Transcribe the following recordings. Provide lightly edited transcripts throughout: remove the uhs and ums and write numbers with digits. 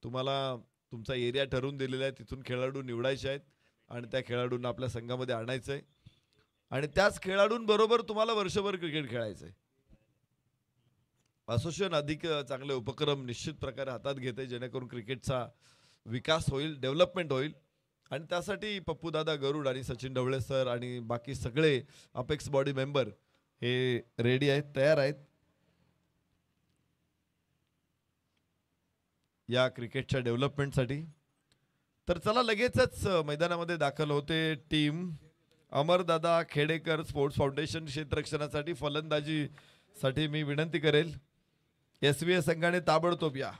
तुम्हाला तुमचा एरिया ठरवून दिलेला आहे, तिथून खेळाडू निवडायचे आहेत आणि त्या खेळाडूंना आपल्या संघामध्ये आणायचं आहे आणि त्याच खेळाडूंबरोबर तुम्हाला वर्षभर क्रिकेट खेळायचं आहे. असोसिएशन अधिक चांगले उपक्रम निश्चित प्रकारे हातात घेते जेणेकरून क्रिकेटचा विकास होईल, डेव्हलपमेंट होईल आणि त्यासाठी पप्पूदादा गरुड आणि सचिन ढवळे सर आणि बाकी सगळे अपेक्स बॉडी मेंबर हे रेडी आहेत, तयार आहेत. या क्रिकेटच्या डेव्हलपमेंटसाठी. तर चला लगेचच मैदानामध्ये दाखल होते टीम. अमरदादा खेडेकर स्पोर्ट्स फाउंडेशन क्षेत्ररक्षणासाठी फलंदाजीसाठी मी विनंती करेल, एसव्हीएस संघाने ताबडतोब या.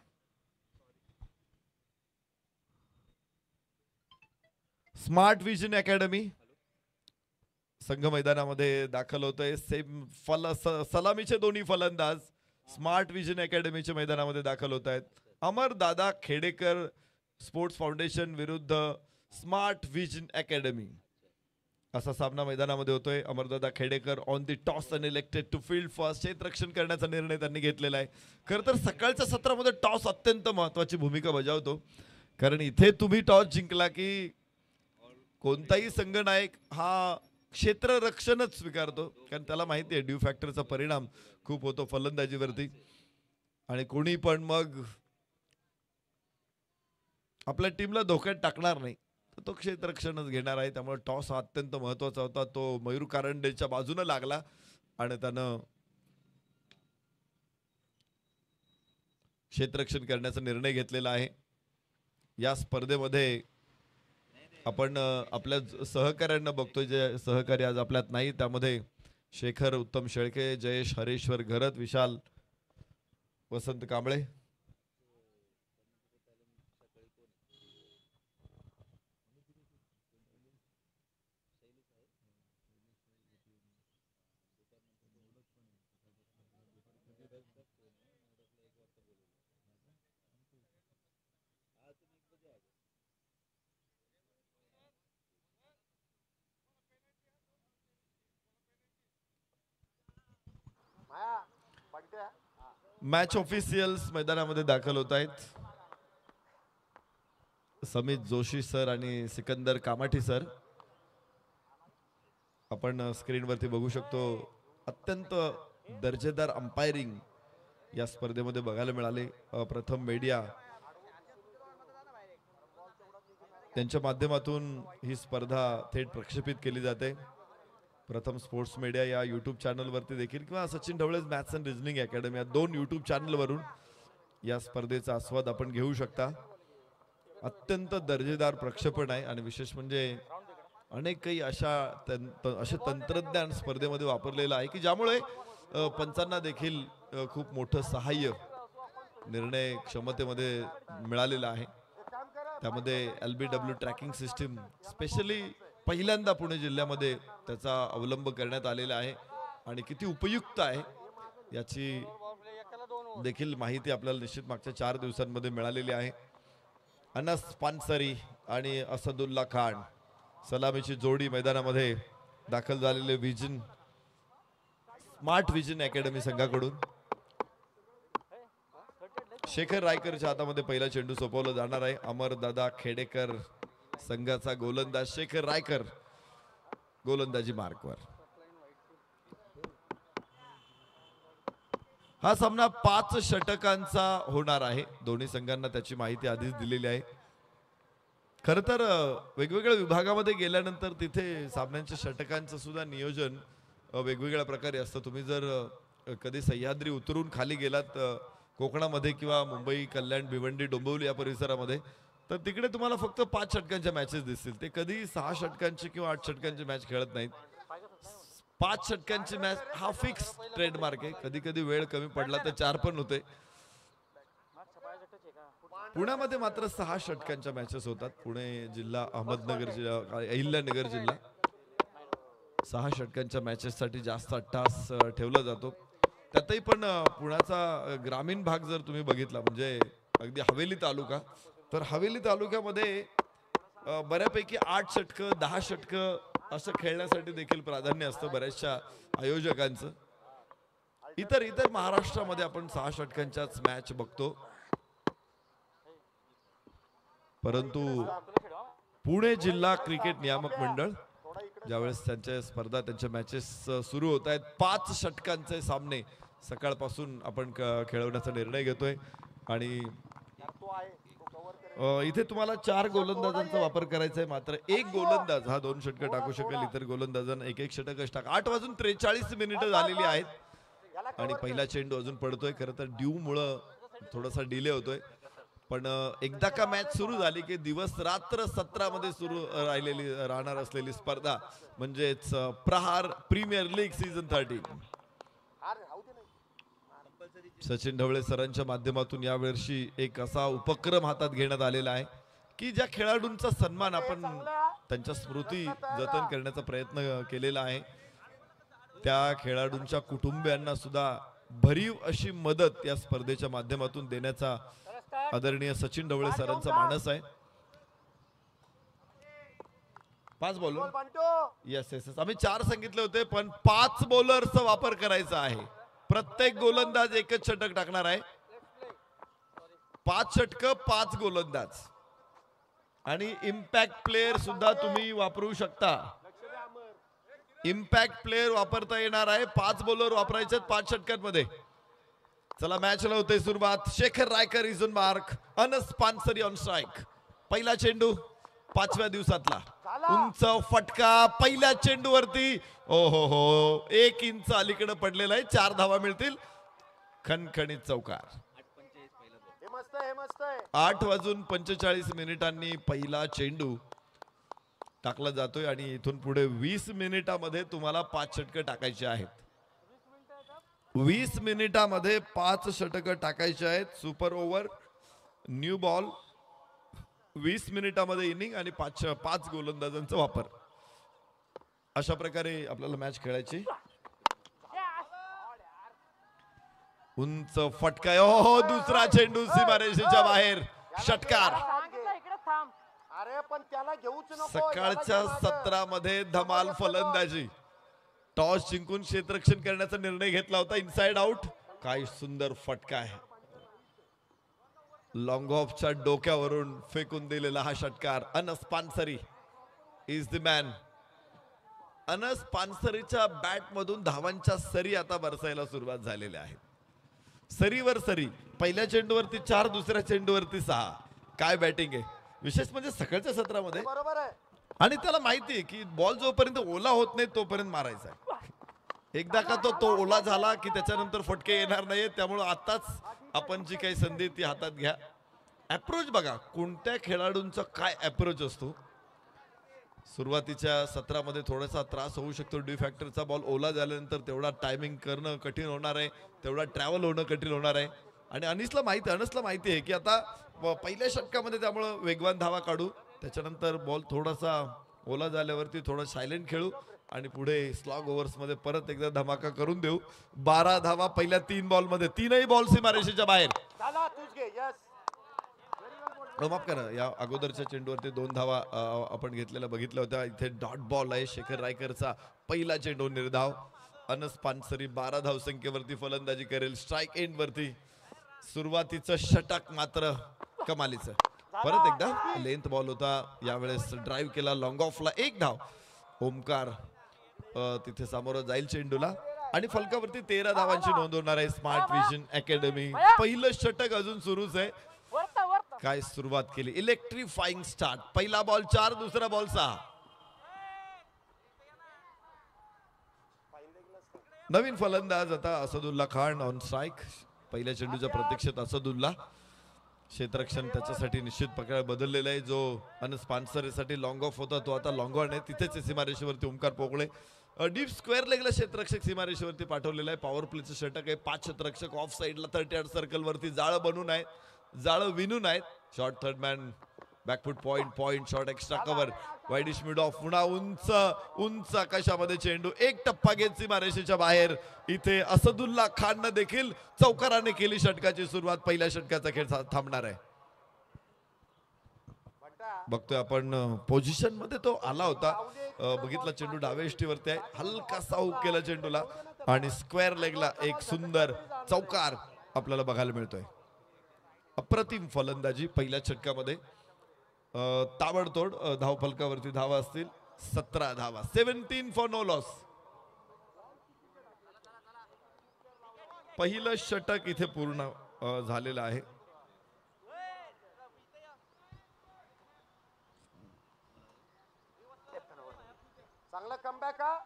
स्मार्ट विजन अकॅडमी संघ मैदानामध्ये दाखल होतोय. सलामीचे दोन्ही फलंदाज स्मार्ट विजन अकॅडमीच्या मैदानामध्ये दाखल होत आहेत. अमरदादा खेडेकर स्पोर्ट्स फाउंडेशन विरुद्ध स्मार्ट विजन अकॅडमी असा सामना मैदानामध्ये होतोय. Amardada Khedekar on the toss and elected to field first. क्षेत्ररक्षण करण्याचा निर्णय त्यांनी घेतलेला आहे. खरं तर सकाळच्या सत्रामध्ये टॉस अत्यंत महत्वाची भूमिका बजावतो, कारण इथे तुम्ही टॉस जिंकला की कोणताही संघनायक हा क्षेत्ररक्षणच स्वीकारतो, कारण त्याला माहिती आहे ड्यू फॅक्टरचा परिणाम खूप होतो फलंदाजीवरती आणि कोणी पण मग आपल्या टीमला धोक्यात टाकणार नाही, तर तो क्षेत्ररक्षणच घेणार आहे. त्यामुळे टॉस हा अत्यंत महत्वाचा होता. तो मयूर कारंडेच्या बाजूने लागला आणि त्यानं क्षेत्ररक्षण करण्याचा निर्णय घेतलेला आहे. या स्पर्धेमध्ये आपण आपल्या सहकाऱ्यांना बघतोय, जे सहकारी आज आपल्यात नाही. त्यामध्ये शेखर उत्तम शेळके, जयेश हरेश्वर घरत, विशाल वसंत कांबळे. मॅच ऑफिशियल्स मैदानामध्ये दाखल होत आहेत. समित जोशी सर आणि सिकंदर कामाठी सर आपण स्क्रीनवरती बघू शकतो. अत्यंत दर्जेदार अंपायरिंग या स्पर्धेमध्ये बघायला मिळाले. प्रथम मीडिया त्यांच्या माध्यमातून ही स्पर्धा थेट प्रक्षेपित केली जाते. प्रथम स्पोर्ट्स मीडिया या यूट्यूब चॅनलवरती देखील किंवा Sachin Dhawale maths and reasoning academy या 2 यूट्यूब चॅनलवरून या स्पर्धेचा आस्वाद आपण घेऊ शकता. अत्यंत दर्जेदार प्रक्षेपण आहे आणि विशेष म्हणजे अनेक काही असे तंत्रज्ञान स्पर्धेमध्ये वापरलेलं आहे की ज्यामुळे पंचांना देखील खूप मोठं सहाय्य निर्णय क्षमतेमध्ये मिळालेलं आहे. त्यामध्ये LBW ट्रॅकिंग सिस्टीम स्पेशली पहिल्यांदा पुणे जिल्ह्यामध्ये त्याचा अवलंब करण्यात आलेला आहे आणि किती उपयुक्त आहे याची देखील माहिती आपल्याला निश्चित मागच्या 4 दिवसांमध्ये मिळालेली आहे. अनस पानसरी आणि असदुल्ला खान सलामीची जोडी मैदानामध्ये दाखल झालेले विजन स्मार्ट विजन अकॅडमी संघाकडून. शेखर रायकरच्या हातामध्ये पहिला चेंडू सोपवला जाणार आहे. अमरदादा खेडेकर संघाचा गोलंदाज शेखर रायकर गोलंदाजी मार्कवर. हा सामना 5 षटकांचा होणार आहे. दोन्ही संघांना त्याची माहिती आधीच दिलेली आहे. खर तर वेगवेगळ्या विभागामध्ये गेल्यानंतर तिथे सामन्यांच्या षटकांचं सुद्धा नियोजन वेगवेगळ्या प्रकारे असतं. तुम्ही जर कधी सह्याद्री उतरून खाली गेलात कोकणामध्ये किंवा मुंबई, कल्याण, भिवंडी, डोंबिवली या परिसरामध्ये, तर तिकडे तुम्हाला फक्त 5 षटकांच्या मॅचेस दिसतील. ते कधी 6 षटकांची किंवा 8 षटकांची मॅच खेळत नाहीत. 5 षटकांची मॅच हा फिक्स ट्रेडमार्क आहे. कधी कधी वेळ कमी पडला तर 4 पण होते. पुण्यामध्ये मात्र 6 षटकांच्या मॅचेस होतात. पुणे जिल्हा, अहमदनगर जिल्हा, अहिल्यानगर जिल्हा 6 षटकांच्या मॅचेससाठी जास्त अट्टास ठेवला जातो. त्यातही पण पुण्याचा ग्रामीण भाग जर तुम्ही बघितला म्हणजे अगदी हवेली तालुका, तर हवेली तालुक्यामध्ये बऱ्यापैकी 8 षटकं 10 षटकं असं खेळण्यासाठी देखील प्राधान्य असतं बऱ्याचशा आयोजकांचं. इतर महाराष्ट्रामध्ये आपण 6 षटकांच्याच मॅच बघतो. परंतु पुणे जिल्हा क्रिकेट नियामक मंडळ ज्यावेळेस त्यांच्या स्पर्धा त्यांच्या मॅचेस सुरू होत आहेत 5 षटकांचे सामने सकाळपासून आपण खेळवण्याचा निर्णय घेतोय आणि इथे तुम्हाला 4 गोलंदाजांचा वापर करायचा आहे. मात्र एक गोलंदाज हा 2 षटकं टाकू शकेल. इतर गोलंदाजांना एक षटकच टाका. 8:43 झालेली आहेत आणि पहिला चेंडू अजून पडतोय. खरं तर ड्यू मुळे थोडासा डिले होतोय, पण एकदा का मॅच सुरू झाली की दिवस रात्र 17 मध्ये सुरू राहणार असलेली स्पर्धा म्हणजेच Prahar premier league season 13 Sachin Dhawale सरांच्या माध्यमातून यावर्षी एक असा उपक्रम हातात घेण्यात आलेला आहे की ज्या खेळाडूंचा सन्मान आपण त्यांच्या स्मृती जतन करण्याचा प्रयत्न केलेला आहे त्या खेळाडूंच्या कुटुंबियांना सुद्धा भरीव अशी मदत या स्पर्धेच्या माध्यमातून देण्याचा आदरणीय सचिन ढवळे सरांचा मानस आहे. 5 बॉलर येस येस आम्ही 4 सांगितले होते, पण 5 बॉलरचा वापर करायचा आहे. प्रत्येक गोलंदाज एकच षटक टाकणार आहे. 5 षटक 5 गोलंदाज आणि इम्पॅक्ट प्लेयर सुद्धा तुम्ही वापरू शकता. इम्पॅक्ट प्लेयर वापरता येणार आहे. 5 बॉलर वापरायचे 5 षटकांमध्ये. चला मॅचला होते सुरुवात. Shekhar Raikar is on mark. Anas Pansari on strike. पहिला चेंडू 5व्या दिवसातला उंच फटका पहिल्या चेंडूवरती. ओ हो 1 इंच अलीकडे पडलेला आहे. 4 धावा मिळतील. खणखणीत चौकार. 8:45 पहिला चेंडू टाकला जातोय आणि इथून पुढे 20 मिनिटांमध्ये तुम्हाला 5 षटकं टाकायची आहेत. 20 मिनिटांमध्ये 5 षटकं टाकायची आहेत. सुपर ओव्हर न्यू बॉल 20 मिनिटांमध्ये इनिंग आणि 5 गोलंदाजांचा वापर. अशा प्रकारे आपल्याला मॅच खेळायची. उंच फटका. हो दुसरा चेंडू सीमारेषेच्या बाहेर. षटकार. सकाळच्या 17 मध्ये धमाल फलंदाजी. टॉस जिंकून क्षेत्ररक्षण करण्याचा निर्णय घेतला होता. Inside out. काय सुंदर फटका आहे. लॉंग ऑफच्या डोक्यावरून फेकून दिलेला हा षटकार. Anas Pansari is the man. Anas पानसरीच्या बॅट मधून धावांच्या सरी आता बरसायला सुरुवात झालेल्या आहेत. सरीवर सरी. पहिल्या चेंडूवरती 4, दुसऱ्या चेंडूवरती 6. काय बॅटिंग आहे. विशेष म्हणजे सकाळच्या सत्रामध्ये. आणि त्याला माहिती आहे की बॉल जोपर्यंत ओला होत नाही तोपर्यंत मारायचा आहे. एकदा का तो ओला झाला की त्याच्यानंतर फटके येणार नाहीत. त्यामुळे आताच आपण जी काही संधी ती हातात घ्या. अप्रोच बघा कोणत्या खेळाडूंचा काय अप्रोच असतो. सुरुवातीच्या सत्रामध्ये थोडासा त्रास होऊ शकतो. ड्यू फॅक्टरचा बॉल ओला झाल्यानंतर तेवढा टायमिंग करणं कठीण होणार आहे. तेवढा ट्रॅव्हल होणं कठीण होणार आहे. आणि अनसला माहिती आहे की आता पहिल्या षटकामध्ये त्यामुळे वेगवान धावा काढू. त्याच्यानंतर बॉल थोडासा ओला झाल्यावरती थोडा सायलेंट खेळू आणि पुढे स्लॉग ओव्हर्स मध्ये परत एकदा धमाका करून देऊ. 12 धावा पहिल्या 3 बॉल मध्ये. 3ही बॉल सीमारेषेच्या बाहेर. माफ करा या अगोदरच्या चेंडूवरती 2 धावा आपण घेतलेल्या बघितल्या होत्या. इथे डॉट बॉल आहे शेखर रायकरचा. पहिला चेंडू निर्धाव. अनस पानसरी 12 धावसंख्येवरती फलंदाजी करेल. स्ट्राइक एंड वरती. सुरुवातीचं षटक मात्र कमालीचं. परत एकदा लेंथ बॉल होता. यावेळेस ड्राइव्ह केला लॉंग ऑफला. 1 धाव. ओमकार तिथे सामोरं जाईल चेंडूला आणि फलकावरती 13 धावांची नोंद होणार आहे. Smart vision academy. पहिलं षटक अजून सुरूच आहे. काय सुरुवात केली. Electrifying start. पहिला बॉल 4, दुसरा बॉल 6. नवीन फलंदाज आता असदुल्ला खान ऑन स्ट्राइक. पहिल्या चेंडूच्या प्रतीक्षेत असदुल्ला. क्षेत्ररक्षण त्याच्यासाठी निश्चित प्रकारे बदललेला आहे. जो अनस पानसरीसाठी लॉंग ऑफ होता तो आता लॉंग ऑन आहे. तिथेच सीमारेषेवरती ओमकार पोकळे. डीप स्क्वेअर लेगला क्षेत्ररक्षक सीमारेषेवरती पाठवलेला आहे. पॉवर प्लेचं षटक आहे. 5 क्षेत्ररक्षक ऑफ साइडला 30 सर्कल वरती जाळं बनून आहेत. जाळं विनून आहेत. Short third man back foot point short extra cover widish mid of. पुन्हा उंच आकाशामध्ये चेंडू. 1 टप्पा घेत सीमारेषेच्या बाहेर. इथे असदुल्ला खाननं देखील चौकाराने केली षटकाची सुरुवात. पहिल्या षटकाचा खेळ थांबणार आहे. बघतोय आपण पोझिशन मध्ये तो आला होता. बघितला चेंडू डाव्या यष्टीवरती आहे. हलकासा हुक केला चेंडूला आणि स्क्वेअर लेगला एक सुंदर चौकार आपल्याला बघायला मिळतोय. अप्रतिम फलंदाजी पहिल्या षटकामध्ये. ताबडतोड धावफलकावरती धावा असतील 17 धावा. 17 फॉर नो लॉस. पहिलं षटक इथे पूर्ण झालेलं आहे. चांगला कमबॅक हा.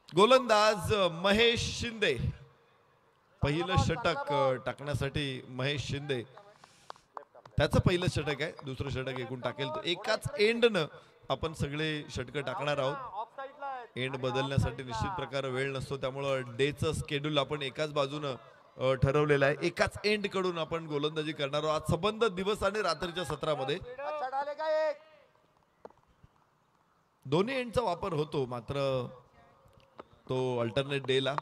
गोलंदाज महेश शिंदे. पहिलं षटक टाकण्यासाठी महेश शिंदे. त्याचं पहिलं षटक आहे. दुसरं षटक एकूण टाकेल तो एकाच एंडनं आपण सगळे षटकं टाकणार आहोत. एंड बदलण्यासाठी निश्चित प्रकारे वेळ नसतो, त्यामुळं डेचं स्केड्यूल आपण एकाच बाजूनं ठरवलेलं आहे. एकाच एंड कडून आपण गोलंदाजी करणार आहोत. आज संबंध दिवस आणि रात्रीच्या सत्रामध्ये दोन्ही एंडचा वापर होतो, मात्र तो अल्टरनेट डेला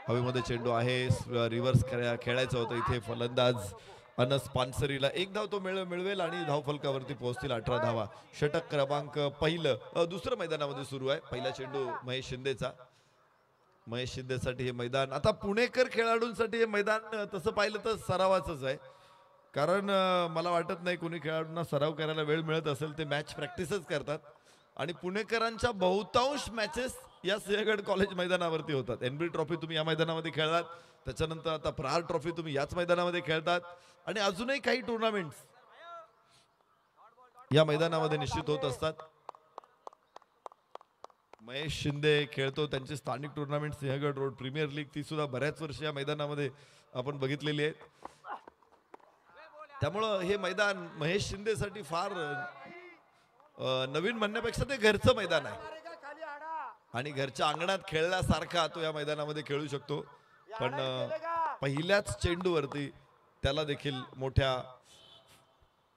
हवेमध्ये चेंडू आहे. रिव्हर्स खेळायचं होतं. इथे फलंदाज अनस पानसरीला एक धाव तो मिळवेल आणि धावफलकावरती पोहोचतील 18 धावा. षटक क्रमांक पहिलं दुसरं मैदानामध्ये सुरू आहे. पहिला चेंडू महेश शिंदेचा. महेश शिंदेसाठी हे मैदान, आता पुणेकर खेळाडूंसाठी हे मैदान तसं पाहिलं तर सरावाचंच आहे. कारण मला वाटत नाही कोणी खेळाडूंना सराव करायला वेळ मिळत असेल. ते मॅच प्रॅक्टिसच करतात आणि पुणेकरांच्या बहुतांश मॅचेस या सिंहगड कॉलेज मैदानावरती होतात. एनबी ट्रॉफी तुम्ही या मैदानामध्ये खेळलात, त्याच्यानंतर आता प्रहार ट्रॉफी तुम्ही याच मैदानामध्ये खेळतात आणि अजूनही काही टुर्नामेंट्स या मैदानामध्ये निश्चित होत असतात. महेश शिंदे खेळतो त्यांची स्थानिक tournament Sinhagad road premier league, ती सुद्धा बऱ्याच वर्ष या मैदानामध्ये आपण बघितलेली आहे. त्यामुळं हे मैदान महेश शिंदेसाठी फार नवीन म्हणण्यापेक्षा ते घरचं मैदान आहे आणि घरच्या अंगणात खेळल्यासारखा तो या मैदानामध्ये खेळू शकतो. पण पहिल्याच चेंडूवरती त्याला देखील मोठ्या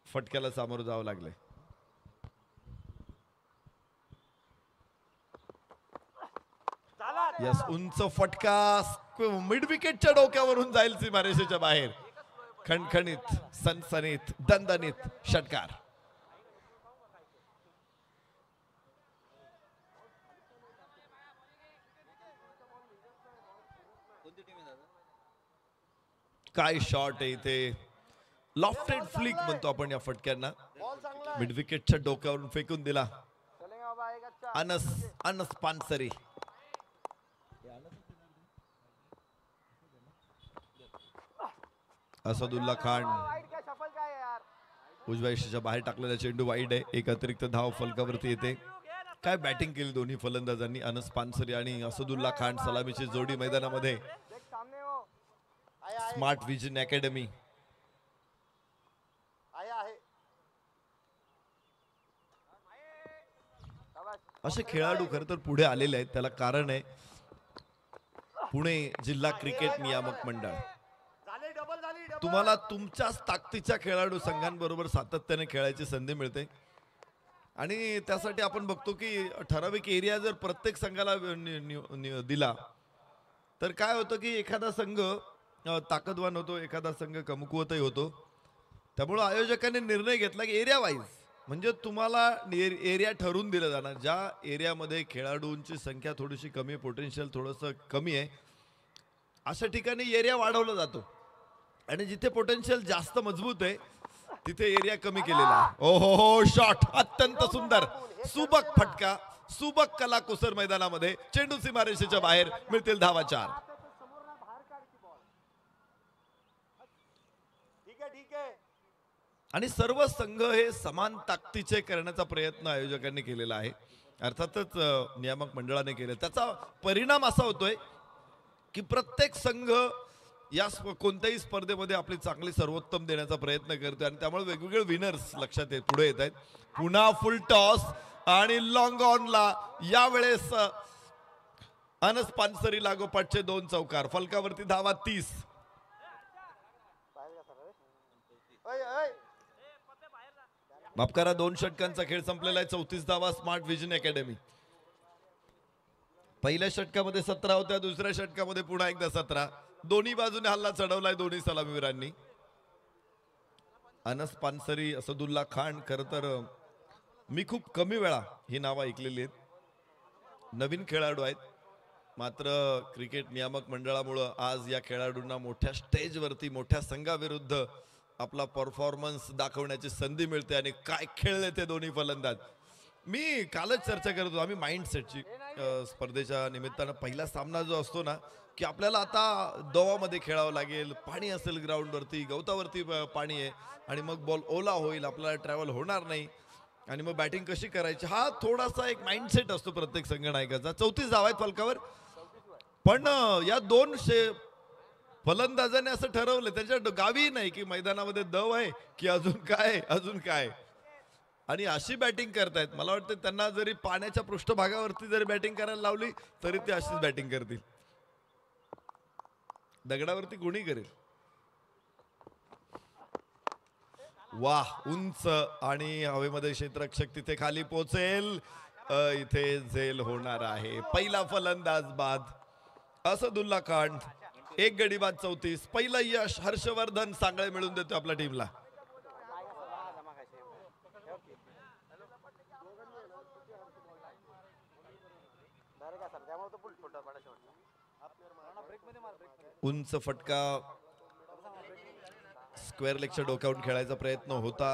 फटक्याला सामोरं जावं लागलंय. यस, उंच फटका मिड विकेटच्या डोक्यावरून जाईल सीमारेषेच्या बाहेर. खणखणीत, सनसनीत, दणदणीत षटकार. काय शॉट आहे इथे. लॉफ्टेड फ्लिक म्हणतो आपण या फटक्यांना. मिड विकेटच्या डोक्यावरून फेकून दिला अनस पानसरी. असदुल्ला खान उजव्या यष्टीच्या बाहेर टाकलेला चेंडू वाईड आहे. एक अतिरिक्त धाव फलकावरती येते. काय बॅटिंग केली दोन्ही फलंदाजांनी. अनस पानसरी आणि असदुल्ला खान सलामीची जोडी मैदानामध्ये. Smart vision academy. असे खेळाडू खरं तर पुढे आलेले आहेत. त्याला कारण आहे पुणे जिल्हा क्रिकेट नियामक मंडळ. तुम्हाला तुमच्याच ताकदीच्या खेळाडू संघांबरोबर सातत्याने खेळायची संधी मिळते आणि त्यासाठी आपण बघतो की ठराविक एरिया जर प्रत्येक संघाला दिला तर काय होतं की एखादा संघ ताकदवान होतो, एखादा संघ कमकुवतही होतो. त्यामुळे आयोजकांनी निर्णय घेतला की एरिया वाईज म्हणजे तुम्हाला एरिया ठरवून दिला जाणार. ज्या एरियामध्ये खेळाडूंची संख्या थोडीशी कमी, पोटेन्शियल थोडंसं कमी आहे, अशा ठिकाणी एरिया वाढवला जातो आणि जिथे पोटेन्शियल जास्त मजबूत आहे तिथे एरिया कमी केलेला आहे. ओ हो, शॉट अत्यंत सुंदर, सुबक फटका, सुबक कलाकुसर मैदानामध्ये. चेंडू सीमारेषेच्या बाहेर. मिळतील धावा 4. आणि सर्व संघ हे समान ताकदीचे करण्याचा प्रयत्न आयोजकांनी केलेला आहे. अर्थातच नियामक मंडळाने केले. त्याचा परिणाम असा होतोय की प्रत्येक संघ या कोणत्याही स्पर्धेमध्ये आपली चांगली सर्वोत्तम देण्याचा प्रयत्न करतोय आणि त्यामुळे वेगवेगळे विनर्स लक्षात येत पुढे येत आहेत. पुन्हा फुल टॉस आणि लॉंग ऑनला यावेळेस अनस पानसरी लागोपाठचे 2 चौकार. फलकावरती धावा 30. माफ करा, 2 षटकांचा खेळ संपलेला आहे. 34 धावा. Smart vision academy. पहिल्या षटकामध्ये 17 होत्या, दुसऱ्या षटकामध्ये पुन्हा एकदा 17. दोन्ही बाजूने हल्ला चढवलाय दोन्ही सलामीवीरांनी. अनस पानसरी, असदुल्ला खान. खर तर मी खूप कमी वेळा ही नावं ऐकलेली आहेत. नवीन खेळाडू आहेत, मात्र क्रिकेट नियामक मंडळामुळे आज या खेळाडूंना मोठ्या स्टेजवरती मोठ्या संघाविरुद्ध आपला परफॉर्मन्स दाखवण्याची संधी मिळते आणि काय खेळले ते दोन्ही फलंदाज. मी कालच चर्चा करत होतो आम्ही माइंडसेटची स्पर्धेच्या निमित्तानं. पहिला सामना जो असतो ना की आपल्याला आता दोवामध्ये खेळावं लागेल, पाणी असेल ग्राउंडवरती, गवतावरती पाणी आहे आणि मग बॉल ओला होईल, आपल्याला ट्रॅव्हल होणार नाही आणि मग बॅटिंग कशी करायची, हा थोडासा एक माइंडसेट असतो प्रत्येक संघनायकाचा. 34 धावा आहेत फलकावर, पण या दोन फलंदाजाने असं ठरवलं त्याच्या गावी नाही की मैदानामध्ये दव आहे की अजून काय आणि अशी बॅटिंग करतायत. मला वाटतं त्यांना जरी पाण्याच्या पृष्ठभागावरती जरी बॅटिंग करायला लावली तरी ते अशीच बॅटिंग करतील. दगडावरती कोणी करेल. वाह, उंच आणि हवेमध्ये क्षेत्ररक्षक तिथे खाली पोहोचेल. इथे झेल होणार आहे. पहिला फलंदाज बाद. असदुल्ला खान, एक गडी बाद 34. पहिलं यश हर्षवर्धन सांगळे मिळून देतो आपल्या टीमला. उंच फटका स्क्वेअर लेगच्या डोक्यावरून खेळायचा प्रयत्न होता,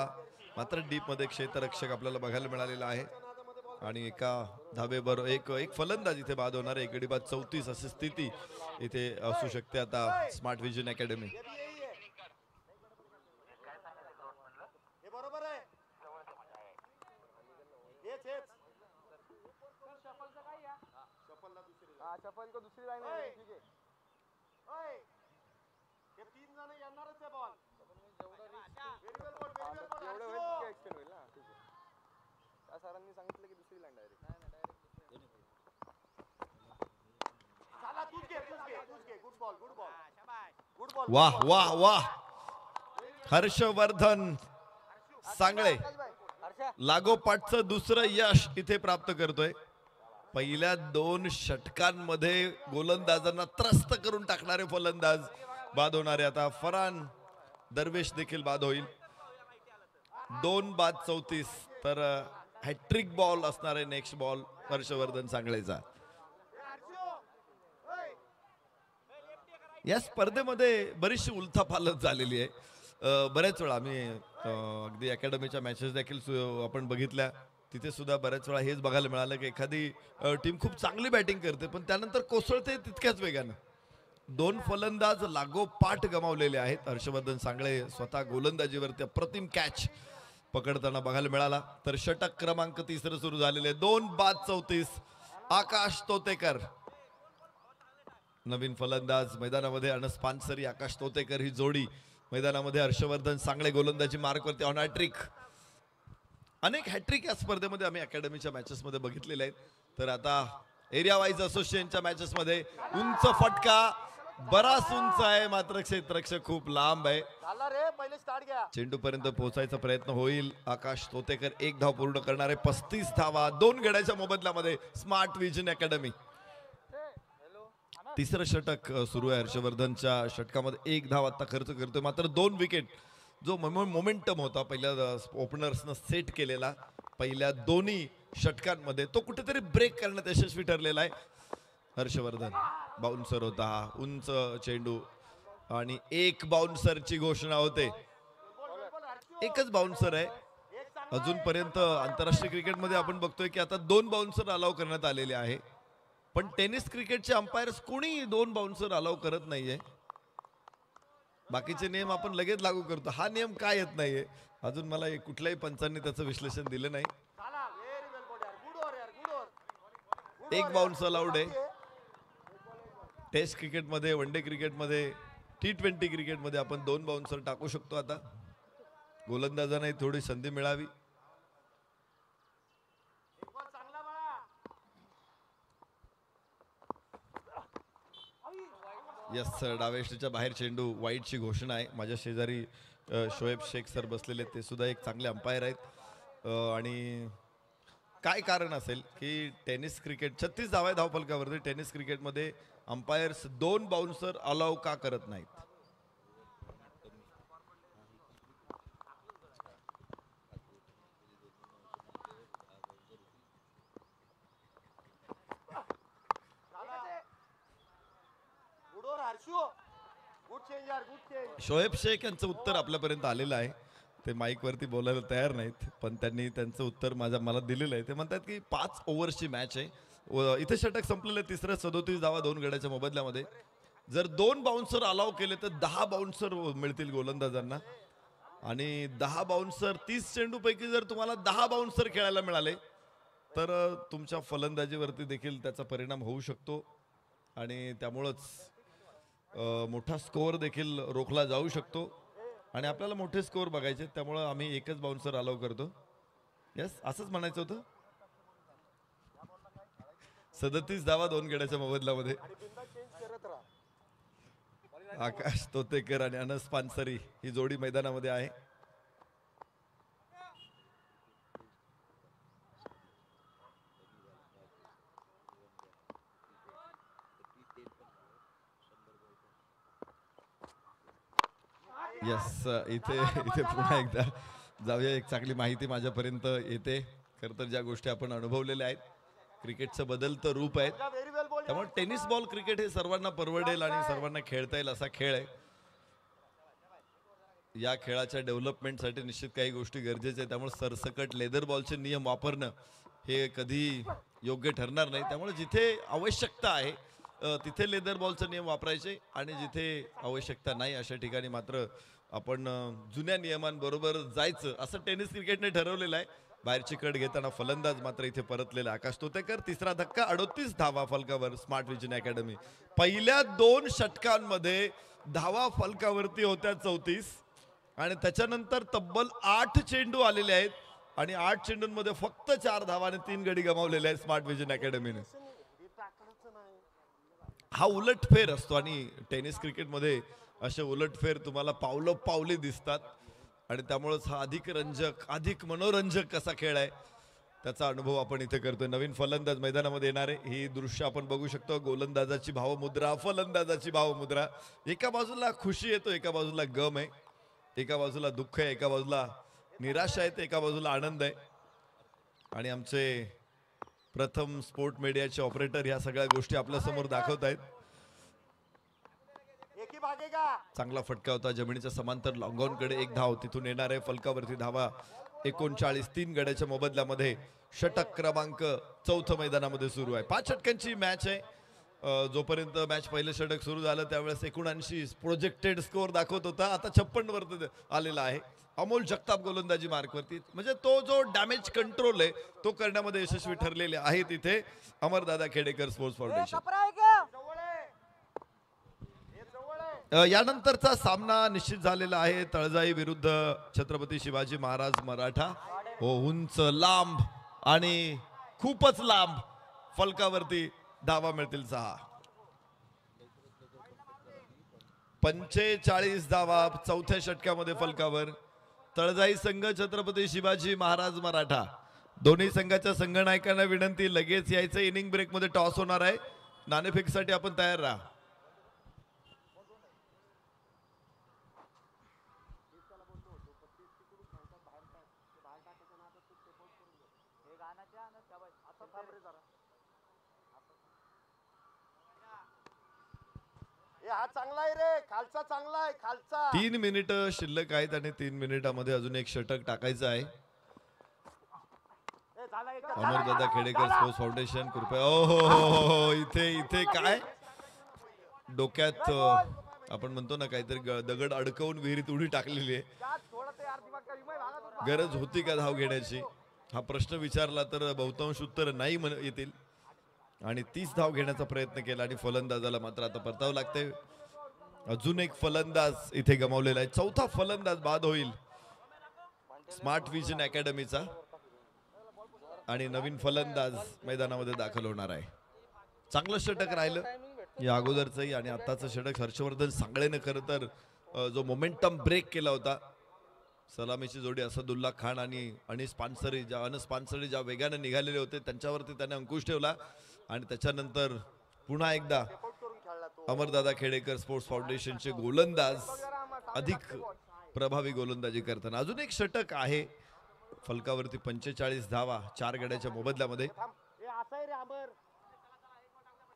मात्र डीप मध्ये क्षेत्ररक्षक आपल्याला बघायला मिळालेला आहे आणि एका धाबेबरोबर एक फलंदाज इथे बाद होणार. एक गडी बाद 34 अशी स्थिती इथे असू शकते आता स्मार्ट विजन अकॅडमी. दुसरी लाईन आहे, ठीक आहे. हे तीन जण येणारच आहे बॉल. सरांनी सांगितलं की दुसरी लाईन डायरेक्ट. वाह वाह वाह, हर्षवर्धन सांगळे लागोपाठचं दुसरं यश इथे प्राप्त करतोय. पहिल्या दोन षटकांमध्ये गोलंदाजांना त्रस्त करून टाकणारे फलंदाज बाद होणारे. आता फरहान दरवेश देखील बाद होईल. 2 बाद 34. तर हॅट्रिक बॉल असणारे नेक्स्ट बॉल हर्षवर्धन सांगळेचा. या स्पर्धेमध्ये बरीचशी उलथापालथ झालेली आहे. बऱ्याच वेळा आम्ही अगदी अकॅडमीच्या मॅचेस देखील आपण बघितल्या, तिथे सुद्धा बऱ्याच वेळा हेच बघायला मिळालं की एखादी टीम खूप चांगली बॅटिंग करते पण त्यानंतर कोसळते तितक्याच वेगानं. 2 फलंदाज लागोपाठ गमावलेले आहेत. हर्षवर्धन सांगळे स्वतः गोलंदाजीवरती अप्रतिम कॅच पकडताना बघायला मिळाला. तर षटक क्रमांक 3 सुरू झालेले. 2 बाद 34. आकाश तोतेकर नवीन फलंदाज मैदानामध्ये. अनस पानसरी, आकाश तोतेकर ही जोडी मैदानामध्ये. हर्षवर्धन सांगळे गोलंदाजी मार्कवरती ऑन हॅट्रिक. अनेक हॅट्रिक या स्पर्धेमध्ये आम्ही अकॅडमीच्या मॅचेस मध्ये बघितलेले आहेत. तर आता एरिया वाईज असोसिएशनच्या मॅचेस मध्ये उंच फटका बराच उंच आहे, मात्र क्षेत्ररक्षक खूप लांब आहे. चेंडू पर्यंत पोहोचायचा प्रयत्न होईल. आकाश तोतेकर 1 धाव पूर्ण करणारे. 35 धावा 2 गड्याच्या मोबदल्यामध्ये स्मार्ट विजन अकॅडमी. तिसरं षटक सुरू आहे. हर्षवर्धनच्या षटकामध्ये 1 धाव आता खर्च करतोय, मात्र 2 विकेट. जो मोमेंटम होता पहिल्या ओपनर्सनं सेट केलेला पहिल्या दोन्ही षटकांमध्ये, तो कुठेतरी ब्रेक करण्यात यशस्वी ठरलेला आहे. हर्षवर्धन बाउन्सर होता, उंच चेंडू आणि 1 बाउन्सरची घोषणा होते. एकच बाउन्सर आहे अजूनपर्यंत. आंतरराष्ट्रीय क्रिकेटमध्ये आपण बघतोय की आता 2 बाउन्सर अलाव करण्यात आलेले आहे, पण टेनिस क्रिकेटचे अंपायर्स कोणी 2 बाउन्सर अलाव करत नाहीये. बाकीचे नियम आपण लगेच लागू करतो, हा नियम काय येत नाहीये अजून. मला कुठल्याही पंचांनी त्याचं विश्लेषण दिलं नाही. 1 बाउन्स अलाउड आहे टेस्ट क्रिकेटमध्ये, वन डे क्रिकेटमध्ये, T20 क्रिकेटमध्ये आपण 2 बाउन्सर टाकू शकतो. आता गोलंदाजांना थोडी संधी मिळावी. यस, डावेष्टीच्या बाहेर चेंडू. वाईटची घोषणा आहे. माझ्या शेजारी शोएब शेख सर बसलेले, ते सुद्धा एक चांगले अंपायर आहेत. आणि काय कारण असेल की टेनिस क्रिकेट 36 धावा आहे धावफलकावरती. टेनिस क्रिकेटमध्ये अंपायर्स 2 बाउन्सर अलाव का करत नाहीत? शोएब शेख यांचं उत्तर आपल्यापर्यंत आलेलं आहे. ते माईक वरती बोलायला तयार नाहीत, पण त्यांनी त्यांचं उत्तर मला दिलेलं आहे. ते म्हणतात की 5 ओव्हर्सची मॅच आहे. इथे षटक संपलेलं आहे. तिसरं 37 धावा 2 गड्याच्या मोबदल्यामध्ये. जर 2 बाउन्सर अलाव केले तर 10 बाउन्सर मिळतील गोलंदाजांना आणि 10 बाउन्सर 30 चेंडूपैकी जर तुम्हाला 10 बाउन्सर खेळायला मिळाले तर तुमच्या फलंदाजीवरती देखील त्याचा परिणाम होऊ शकतो आणि त्यामुळंच मोठा स्कोअर देखील रोखला जाऊ शकतो आणि आपल्याला मोठे स्कोअर बघायचे, त्यामुळं आम्ही एकच बाउन्सर अलाव करतो. यस, असंच म्हणायचं होतं. 37 धावा 2 गड्याच्या मोबदल्यामध्ये. आकाश तोतेकर आणि अनस पानसरी ही जोडी मैदानामध्ये आहे. यस, इथे पुन्हा एकदा जाऊया. एक चांगली माहिती माझ्यापर्यंत येते. खरं तर ज्या गोष्टी आपण अनुभवलेल्या आहेत, क्रिकेटचं बदलतं रूप आहे, त्यामुळे टेनिस बॉल क्रिकेट हे सर्वांना परवडेल आणि सर्वांना खेळता येईल असा खेळ आहे. या खेळाच्या डेव्हलपमेंटसाठी निश्चित काही गोष्टी गरजेच्या आहेत. त्यामुळे सरसकट लेदर बॉलचे नियम वापरणं हे कधी योग्य ठरणार नाही. त्यामुळे जिथे आवश्यकता आहे तिथे लेदर बॉलचे नियम वापरायचे आणि जिथे आवश्यकता नाही अशा ठिकाणी मात्र आपण जुन्या नियमांबरोबर जायचं असं टेनिस क्रिकेटने ठरवलेलं आहे. बाहेरची कड घेताना फलंदाज मात्र इथे परतलेला आकाश तोतेकर. तिसरा धक्का 38 धावा फलकावर स्मार्ट विजन अकॅडमी. पहिल्या 2 षटकांमध्ये धावा फलकावरती होत्या 34 आणि त्याच्यानंतर तब्बल 8 चेंडू आलेले आहेत आणि 8 चेंडूंमध्ये फक्त 4 धावा आणि 3 गडी गमावलेले आहेत स्मार्ट विजन अकॅडमीने. हा उलटफेर असतो आणि टेनिस क्रिकेटमध्ये असे उलटफेर तुम्हाला पावली दिसतात आणि त्यामुळेच हा अधिक रंजक अधिक मनोरंजक कसा खेळ आहे त्याचा अनुभव आपण इथे करतोय. नवीन फलंदाज मैदानामध्ये येणारे ही दृश्य आपण बघू शकतो. गोलंदाजाची भावमुद्रा, फलंदाजाची भावमुद्रा. एका बाजूला खुशी येतो, एका बाजूला गम आहे, एका बाजूला दुःख आहे, एका बाजूला निराशा आहे, एका बाजूला आनंद आहे. आणि आमचे प्रथम स्पोर्ट मीडियाचे ऑपरेटर ह्या सगळ्या गोष्टी आपल्या समोर दाखवत आहेत. चांगला फटका होता जमिनीच्या समांतर लॉंगॉन कडे. 1 धाव तिथून येणार आहे. फलकावरती धावा 39 3 गड्याच्या मोबदल्यामध्ये. षटक क्रमांक 4 मैदानामध्ये सुरू आहे. 5 षटकांची मॅच आहे. जोपर्यंत मॅच पहिलं षटक सुरू झालं त्यावेळेस 79 प्रोजेक्टेड स्कोअर दाखवत होता, आता 56 वरती आलेला आहे. अमोल जगताप गोलंदाजी मार्कवरती. म्हणजे तो जो डॅमेज कंट्रोल आहे तो करण्यामध्ये यशस्वी ठरलेले आहेत इथे अमरदादा खेडेकर स्पोर्ट्स फाउंडेशन. यानंतरचा सामना निश्चित झालेला आहे. तळजाई विरुद्ध छत्रपती शिवाजी महाराज मराठा. हो, उंच लांब आणि खूपच लांब. फलकावरती धावा मिळतील 6. 45 धावा 4थ्या षटकामध्ये फलकावर. तळजाई संघ छत्रपती शिवाजी महाराज मराठा. दोन्ही संघाच्या संघनायकांना विनंती, लगेच यायचं. इनिंग ब्रेक मध्ये टॉस होणार आहे. नाणेफेकीसाठी आपण तयार राहा. हा चांगला आहे रे, खालचा चांगला आहे, खालचा. 3 मिनिटं शिल्लक आहेत आणि 3 मिनिटामध्ये अजून एक षटक टाकायचं आहे. अमरदादा खेडेकर स्पोर्ट्स फाउंडेशन कृपया. हो, इथे काय डोक्यात आपण म्हणतो ना काहीतरी दगड अडकवून विहिरीत उडी टाकलेली आहे. गरज होती का धाव घेण्याची हा प्रश्न विचारला तर बहुतांश उत्तर नाही येतील. आणि 30 धाव घेण्याचा प्रयत्न केला आणि फलंदाजाला मात्र आता परतावं लागते. अजून एक फलंदाज इथे गमावलेला आहे. 4था फलंदाज बाद होईल स्मार्ट विजन अकॅडमीचा आणि नवीन फलंदाज मैदानामध्ये दाखल होणार आहे. चांगलं षटक राहिलं या अगोदरचंही आणि आताचं षटक. हर्षवर्धन सांगळेने खरं तर जो मोमेंटम ब्रेक केला होता. सलामीची जोडी असदुल्ला खान आणि अनस पानसरी ज्या वेगाने निघालेले होते त्यांच्यावरती त्याने अंकुश ठेवला आणि त्याच्यानंतर पुन्हा एकदा अमरदादा खेडेकर स्पोर्ट्स फाउंडेशनचे गोलंदाज अधिक प्रभावी गोलंदाजी करताना. अजून एक षटक आहे फलकावरती. 45 धावा 4 गड्याच्या मोबदल्यामध्ये.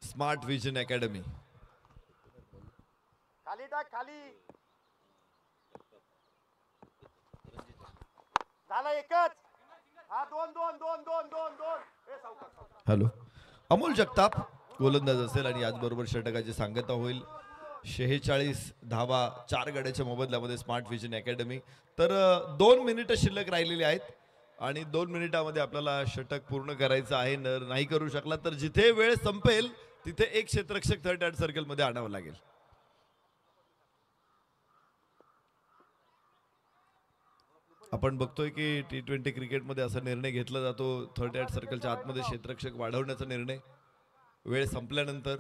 Smart vision academy. खाली टाक खाली. झाला एकच. हा दोन दोन दोन दोन दोन दोन. ए सावकाश. हॅलो, अमोल जगताप गोलंदाज असेल आणि याचबरोबर षटकाची सांगता होईल. 46 धावा 4 गड्याच्या मोबदल्यामध्ये स्मार्ट विजन अकॅडमी. तर 2 मिनिटं शिल्लक राहिलेली आहेत आणि 2 मिनिटामध्ये आपल्याला षटक पूर्ण करायचं आहे. नाही करू शकला तर जिथे वेळ संपेल तिथे एक क्षेत्ररक्षक थर्ड ॲट सर्कल मध्ये आणावं लागेल. आपण बघतोय की T20 क्रिकेटमध्ये असा निर्णय घेतला जातो, थर्ड ॲट सर्कलच्या आतमध्ये क्षेत्ररक्षक वाढवण्याचा निर्णय वेळ संपल्यानंतर.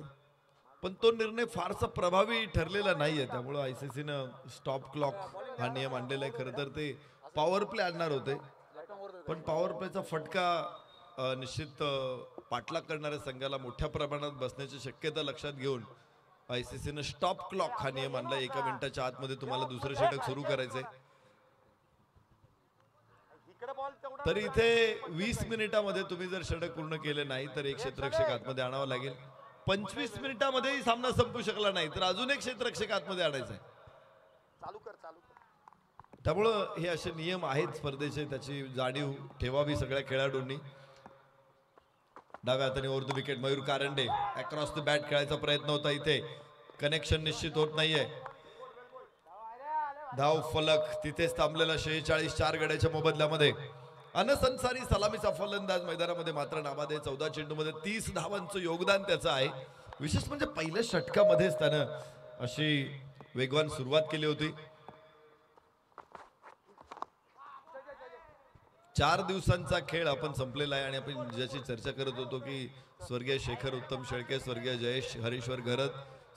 पण तो निर्णय फारसा प्रभावी ठरलेला नाहीये. त्यामुळे आयसीसीनं स्टॉप क्लॉक हा नियम आणलेला आहे. खरं तर ते पॉवर प्ले आणणार होते, पण पॉवर प्लेचा फटका निश्चित पाठलाग करणाऱ्या संघाला मोठ्या प्रमाणात बसण्याची शक्यता लक्षात घेऊन आयसीसीनं स्टॉप क्लॉक हा नियम आणला. 1 मिनिटाच्या आतमध्ये तुम्हाला दुसरं षटक सुरू करायचंय. तर इथे 20 मिनिटामध्ये तुम्ही जर षटक पूर्ण केले नाही तर एक क्षेत्ररक्षक आतमध्ये आणावं लागेल. 25 मिनिटामध्येही सामना संपू शकला नाही तर अजून एक क्षेत्ररक्षक आतमध्ये आणायचा आहे. चालू कर चालू कर. त्यामुळं हे असे नियम आहेत स्पर्धेचे, त्याची जाणीव ठेवावी सगळ्या खेळाडूंनी. डाव्या हाताने over the wicket Mayur Karande across the bat खेळायचा प्रयत्न होता. इथे कनेक्शन निश्चित होत नाहीये. धाव फलक तिथेच थांबलेला 46 4 गड्याच्या मोबदल्यामध्ये. अनस अन्सारी सलामीचा फलंदाज मैदानामध्ये मात्र नाबाद आहे. 14 चेंडूमध्ये 30 धावांचं योगदान त्याचं आहे. विशेष म्हणजे पहिल्या षटकामध्येच त्यानं अशी वेगवान सुरुवात केली होती. 4 दिवसांचा खेळ आपण संपलेला आहे आणि आपण ज्याची चर्चा करत होतो की स्वर्गीय शेखर उत्तम शेळके, स्वर्गीय जयेश हरीश्वर घरत,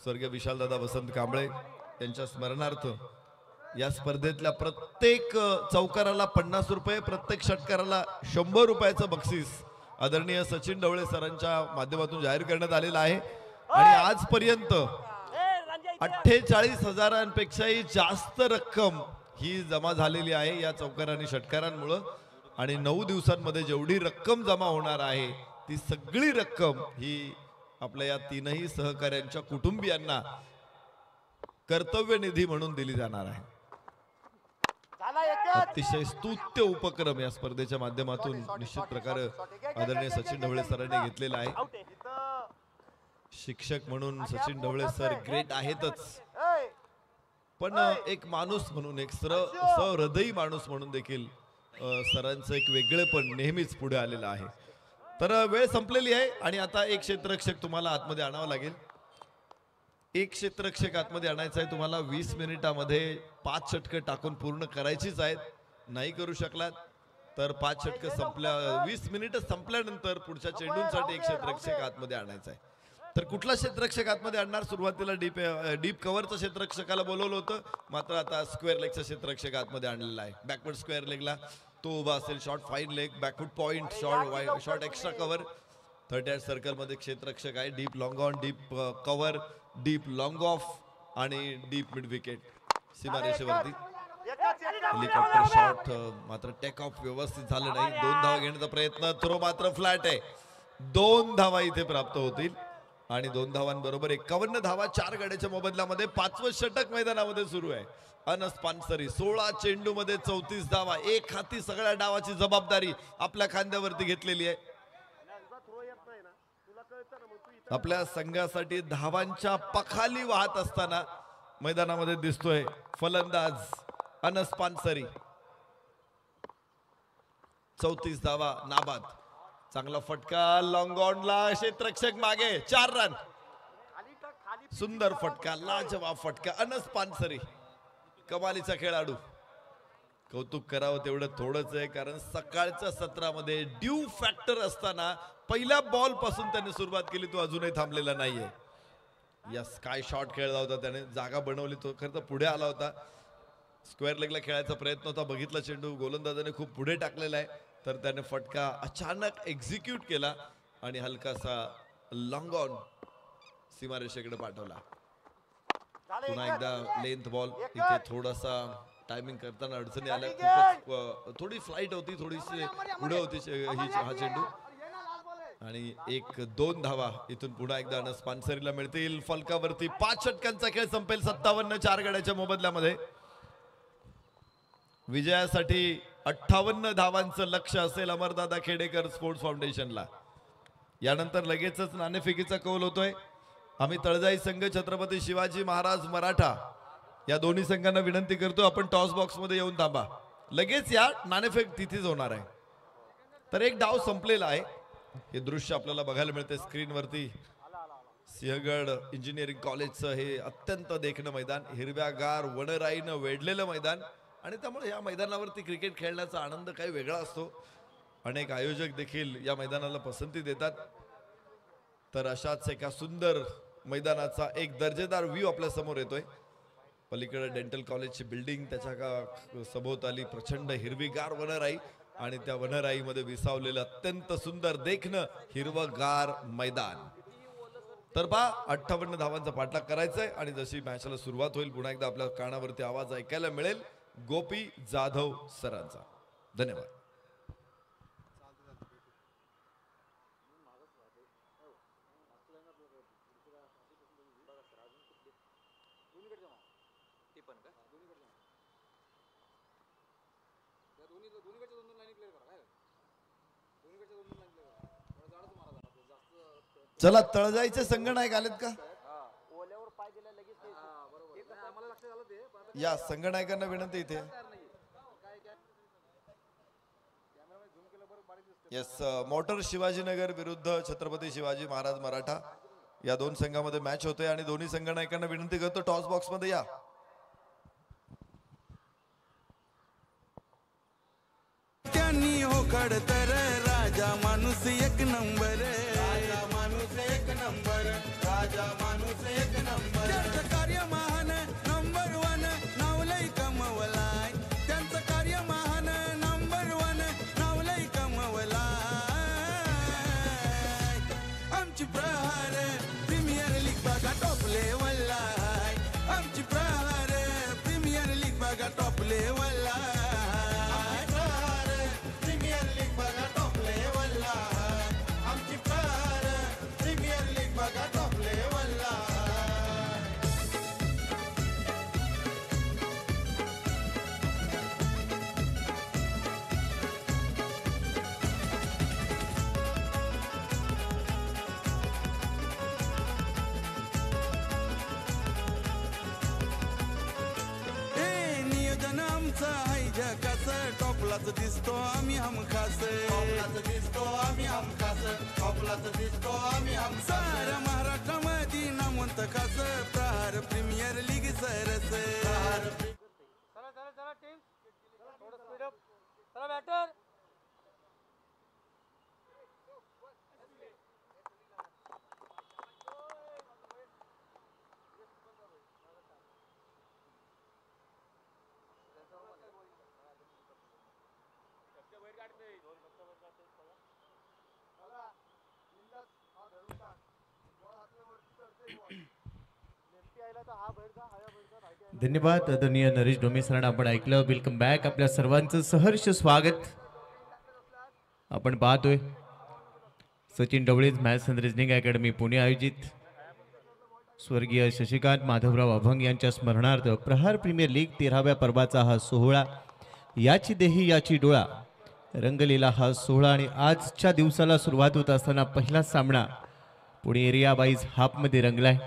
स्वर्गीय विशालदादा वसंत कांबळे यांच्या स्मरणार्थ या स्पर्धेतल्या प्रत्येक चौकाराला 50 रुपये, प्रत्येक षटकाराला 100 रुपयाचं बक्षीस आदरणीय सचिन ढवळे सरांच्या माध्यमातून जाहीर करण्यात आलेलं आहे. आणि आजपर्यंत 48,000पेक्षाही जास्त रक्कम ही जमा झालेली आहे या चौकार आणि षटकारांमुळे. आणि 9 दिवसांमध्ये जेवढी रक्कम जमा होणार आहे ती सगळी रक्कम ही आपल्या या तीनही सहकाऱ्यांच्या कुटुंबियांना कर्तव्य निधी म्हणून दिली जाणार आहे. अतिशय स्तुत्य उपक्रम या स्पर्धेच्या माध्यमातून निश्चित प्रकारे आदरणीय सचिन ढवळे सरांनी घेतलेला आहे. शिक्षक म्हणून सचिन ढवळे सर ग्रेट आहेतच, पण एक माणूस म्हणून, एक सहृदयी माणूस म्हणून देखील सरांचं एक वेगळेपण नेहमीच पुढे आलेलं आहे. तर वेळ संपलेली आहे आणि आता एक क्षेत्ररक्षक तुम्हाला आतमध्ये आणावा लागेल. एक क्षेत्ररक्षक आतमध्ये आणायचं आहे तुम्हाला. 20 मिनिटामध्ये 5 षटकं टाकून पूर्ण करायचीच आहेत. नाही करू शकलात तर 5 षटकं 20 मिनिटं संपल्यानंतर पुढच्या चेंडूंसाठी एक क्षेत्ररक्षक आतमध्ये आणायचा आहे. तर कुठला क्षेत्ररक्षक आतमध्ये आणणार? सुरुवातीला डीप कव्हरचं क्षेत्ररक्षकाला बोलवलं होतं, मात्र आता स्क्वेअर लेगचा क्षेत्ररक्षक आतमध्ये आणलेला आहे. बॅकवर्ड स्क्वेअर लेगला तो उभा असेल. Short fine leg, backward point, short extra cover. Third at सर्कलमध्ये क्षेत्ररक्षक आहे. Deep long on, deep cover, deep long off आणि डीप मिड विकेट. सीमारेषेवरती हेलिकॉप्टर शॉट, मात्र टेक ऑफ व्यवस्थित झालं नाही. 2 धावा घेण्याचा प्रयत्न, थ्रो मात्र फ्लॅट आहे. 2 धावा इथे प्राप्त होतील आणि 2 धावांबरोबर 51 धावा 4 गड्याच्या मोबदल्यामध्ये 5वं षटक मैदानामध्ये सुरू आहे. अनस पानसरी 16 चेंडूमध्ये 34 धावा. एक हाती सगळ्या डावाची जबाबदारी आपल्या खांद्यावरती घेतलेली आहे. आपल्या संघासाठी धावांच्या पखाली वाहत असताना मैदानामध्ये दिसतोय फलंदाज अनस पानसरी. 34 धावा नाबाद. चांगला फटका लॉंग ऑनला, क्षेत्ररक्षक मागे, 4 रन. सुंदर फटका, लाजवाब फटका. अनस पानसरी कमालीचा खेळाडू. कौतुक करावं तेवढं थोडंच आहे, कारण सकाळच्या सत्रामध्ये ड्यू फॅक्टर असताना पहिल्या बॉल पासून त्याने सुरुवात केली. तो अजूनही थांबलेला नाहीये. या स्काय शॉट खेळला होता त्याने, जागा बनवली. तो खरं तर पुढे आला होता. स्क्वेअर लेगला खेळायचा प्रयत्न होता. बघितला चेंडू गोलंदाजाने खूप पुढे टाकलेला आहे, तर त्याने फटका अचानक एक्झिक्यूट केला आणि हलकासा लॉंग ऑन सीमारेषेकडे पाठवला. पुन्हा एकदा लेंथ बॉल. इथे थोडासा टायमिंग करताना अडचणी आल्या. थोडी फ्लाईट होती, थोडीशी पुढे होती हा चेंडू. आणि 1-2 धावा इथून पुन्हा एकदा स्पॉन्सरीला मिळतील. फलकावरती 5 षटकांचा खेळ संपेल. 57 गड्याच्या मोबदल्यामध्ये विजयासाठी 58 धावांचं लक्ष्य असेल अमरदादा खेडेकर स्पोर्ट्स फाउंडेशनला. यानंतर लगेचच नाणेफेकीचा कौल होतोय. आम्ही तळजाई संघ छत्रपती शिवाजी महाराज मराठा या दोन्ही संघांना विनंती करतो आपण टॉस बॉक्स मध्ये येऊन थांबा. लगेच या नाणेफेक तिथेच होणार आहे. तर एक डाव संपलेला आहे. हे दृश्य आपल्याला बघायला मिळते स्क्रीनवरती. सिंहगड इंजिनिअरिंग कॉलेजचं हे अत्यंत देखणं मैदान, हिरव्यागार वनराईनं वेढलेलं मैदान आणि त्यामुळे या मैदानावरती क्रिकेट खेळण्याचा आनंद काही वेगळा असतो. अनेक आयोजक देखील या मैदानाला पसंती देतात. तर अशाच एका सुंदर मैदानाचा एक दर्जेदार व्ह्यू आपल्या समोर येतोय. पलीकडे डेंटल कॉलेजची बिल्डिंग, त्याच्या सभोवताली प्रचंड हिरवीगार वनराई आणि त्या वनराईमध्ये विसावलेलं अत्यंत सुंदर देखणं हिरवगार मैदान. तर 58 धावांचा पाठलाग करायचा आहे आणि जशी मॅचला सुरुवात होईल पुन्हा एकदा आपल्या कानावरती आवाज ऐकायला मिळेल गोपी जाधव सरांचा. धन्यवाद. चला तळजाईचे संघ नायक आलेत का? या संघनायकांना विनंती इथे. येस, मोटर शिवाजीनगर विरुद्ध छत्रपती शिवाजी महाराज मराठा या दोन संघामध्ये मॅच होते आणि दोन्ही संघनायकांना विनंती करतो टॉस बॉक्स मध्ये या. त्यांनी हो खडतर राजा माणूस एक नंबर, राजा माणूस एक नंबर, राजा माणूस एक नंबर. त्यांचं कार्य महान नंबर वन नावलय कमवलाय, त्यांचं कार्य महान नंबर वन नावलय कमवलाय. आमची प्रहार प्रीमियर लीग बघा टॉप लेवलला, आमची प्रहार प्रीमियर लीग बघा टॉप लेवलला. टॉपलाच दिसतो आम्ही हमखास, टॉपलाच दिसतो आम्ही हमखास, टॉपलाच दिसतो आम्ही हमखास. साऱ्या महाराष्ट्रामध्ये नामवंत खास प्रहार प्रीमियर लीग सरस. चला चला चला टीम, थोडं स्पीड अप. चला बॅटर. धन्यवाद आदरणीय नरेश डोमे सरांना आपण ऐकलं. Welcome back. आपल्या सर्वांचं सहर्ष स्वागत. आपण पाहतोय Sachin Dhawale's maths and reasoning academy Pune आयोजित स्वर्गीय शशिकांत माधवराव अभंग यांच्या स्मरणार्थ प्रहार प्रीमियर लीग 13व्या पर्वाचा हा सोहळा. याची देही याची डोळा रंगलेला हा सोहळा आणि आजच्या दिवसाला सुरुवात होत असताना पहिला सामना पुणे एरिया वाईज हाफमध्ये रंगलाय.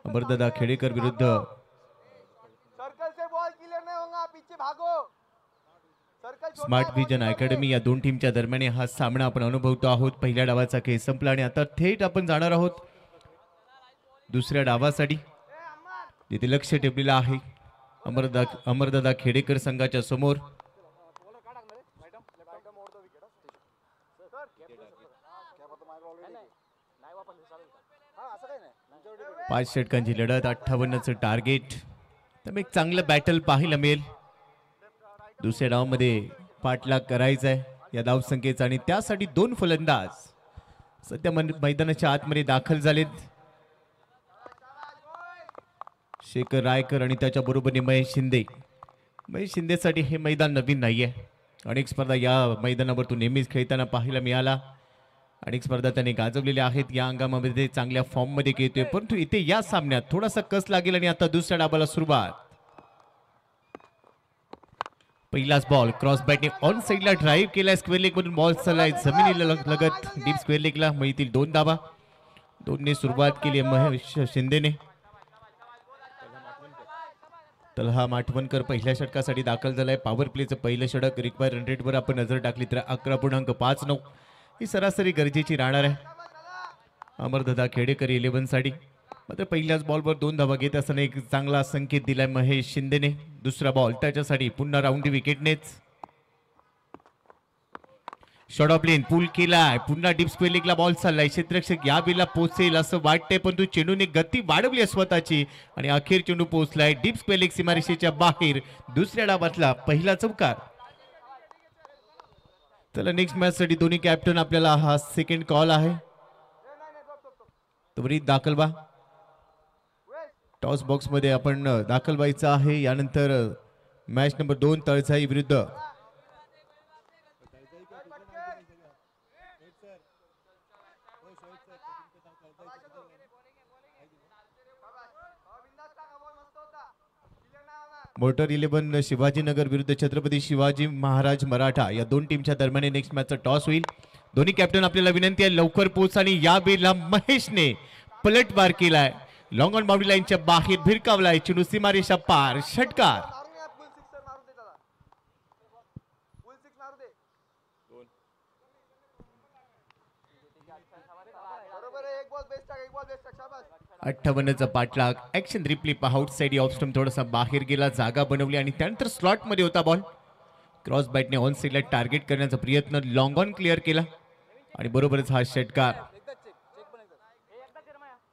अमरदादा खेडेकर विरुद्ध सर्कल से बॉल क्लियर नहीं होगा, पीछे भागो. सर्कल स्मार्ट विजन अकॅडमी या दोन टीमच्या दरम्यान हा सामना आपण अनुभवतो आहोत. पहिल्या डावाचा खेळ संपला आणि आता थेट आपण जाणार आहोत दुसऱ्या डावासाठी, जिथे लक्ष टेपलेलं आहे अमरदादा खेडेकर संघाच्या समोर. 5 षटकांची लढत, 58चं टार्गेट. तर एक चांगलं बॅटल पाहायला मिळेल. दुसऱ्या डावामध्ये पाठलाग करायचा आहे या धावसंख्येचा आणि त्यासाठी 2 फलंदाज सध्या मैदानाच्या आतमध्ये दाखल झालेत. शेखर रायकर आणि त्याच्या बरोबरीने महेश शिंदे. महेश शिंदेसाठी हे मैदान नवीन नाहीये. अनेक स्पर्धा या मैदानावर तो नेहमीच खेळताना पाहायला मिळाला. अनेक स्पर्धा त्यांनी गाजवलेल्या आहेत. या अंगामध्ये चांगल्या फॉर्म मध्ये येतोय, परंतु इथे या सामन्यात थोडासा कस लागेल आणि आता दुसऱ्या डाबाला सुरुवात. पहिलाच बॉल क्रॉस बॅटने ऑन साइडला ड्राईव्ह केलाय. स्क्वेअर लेग मधून बॉल चाललाय जमिनीला लगत डीप स्क्वेअर लेगला. मिळतील 2 धावा. 2ने सुरुवात केली महेश शिंदेने. तलहा माठवणकर पहिल्या षटकासाठी दाखल झालाय. पॉवर प्लेचं पहिलं षटक. रिक्वायर रन रेटवर आपण नजर टाकली तर 11.59 ही सरासरी गरजेची राहणार आहे अमरदादा खेडेकर 11 साठी. मात्र पहिल्याच बॉलवर 2 धावा घेत असताना एक चांगला संकेत दिलाय महेश शिंदेने. दुसरा बॉल त्याच्यासाठी पुन्हा राऊंड विकेटनेच. शॉर्ट ऑफ लेन पुल केलाय. पुन्हा डीप स्क्वेअर लेगला बॉल चाललाय. क्षेत्ररक्षक या बेला पोहोचेल असं वाटतंय, परंतु चेंडूने गती वाढवली आहे स्वतःची आणि अखेर चेंडू पोहोचलाय डीप स्क्वेअर लेग सीमारेषेच्या बाहेर. दुसऱ्या डावातला पहिला चौकार. चला नेक्स्ट मॅच साठी दोन्ही कॅप्टन आपल्याला हा सेकंड कॉल आहे. त्वरित दाखल व्हा. टॉस बॉक्स मध्ये आपण दाखल व्हायचं आहे. यानंतर मॅच नंबर 2 तळजाई विरुद्ध मोटर 11 शिवाजीनगर विरुद्ध छत्रपती शिवाजी महाराज मराठा या 2 टीमच्या दरम्यान नेक्स्ट मॅचचा टॉस होईल. दोन्ही कॅप्टन आपल्याला विनंती आहे लवकर पोहोच. आणि या बेला महेशने पलटवार केलाय. लॉंग ऑन बाउंड्री लाईनच्या बाहेर भिरकावलाय. चेंडू सीमारेषा पार. षटकार. फुल सिक्स मारू दे. बरोबर आहे. एक बॉल बेस्ट टाक. शाबास. 58चा पाठलाग. ऍक्शन रिप्ले पहा. आउट साइड ऑफ स्टंप थोडासा बाहेर गेला. जागा बनवली आणि त्यानंतर स्लॉट मध्ये होता बॉल. क्रॉस बॅटने ऑन साइडला टार्गेट करण्याचा प्रयत्न. लॉंग ऑन क्लिअर केला आणि बरोबरच हा षटकार.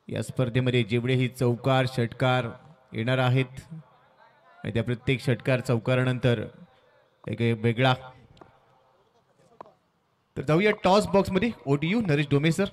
या स्पर्धेमध्ये जेवढेही चौकार षटकार येणार आहेत आणि त्या प्रत्येक षटकार चौकारानंतर एक वेगळा. तर जाऊया टॉस बॉक्स मध्ये. ओटीयू नरेश डोमे सर.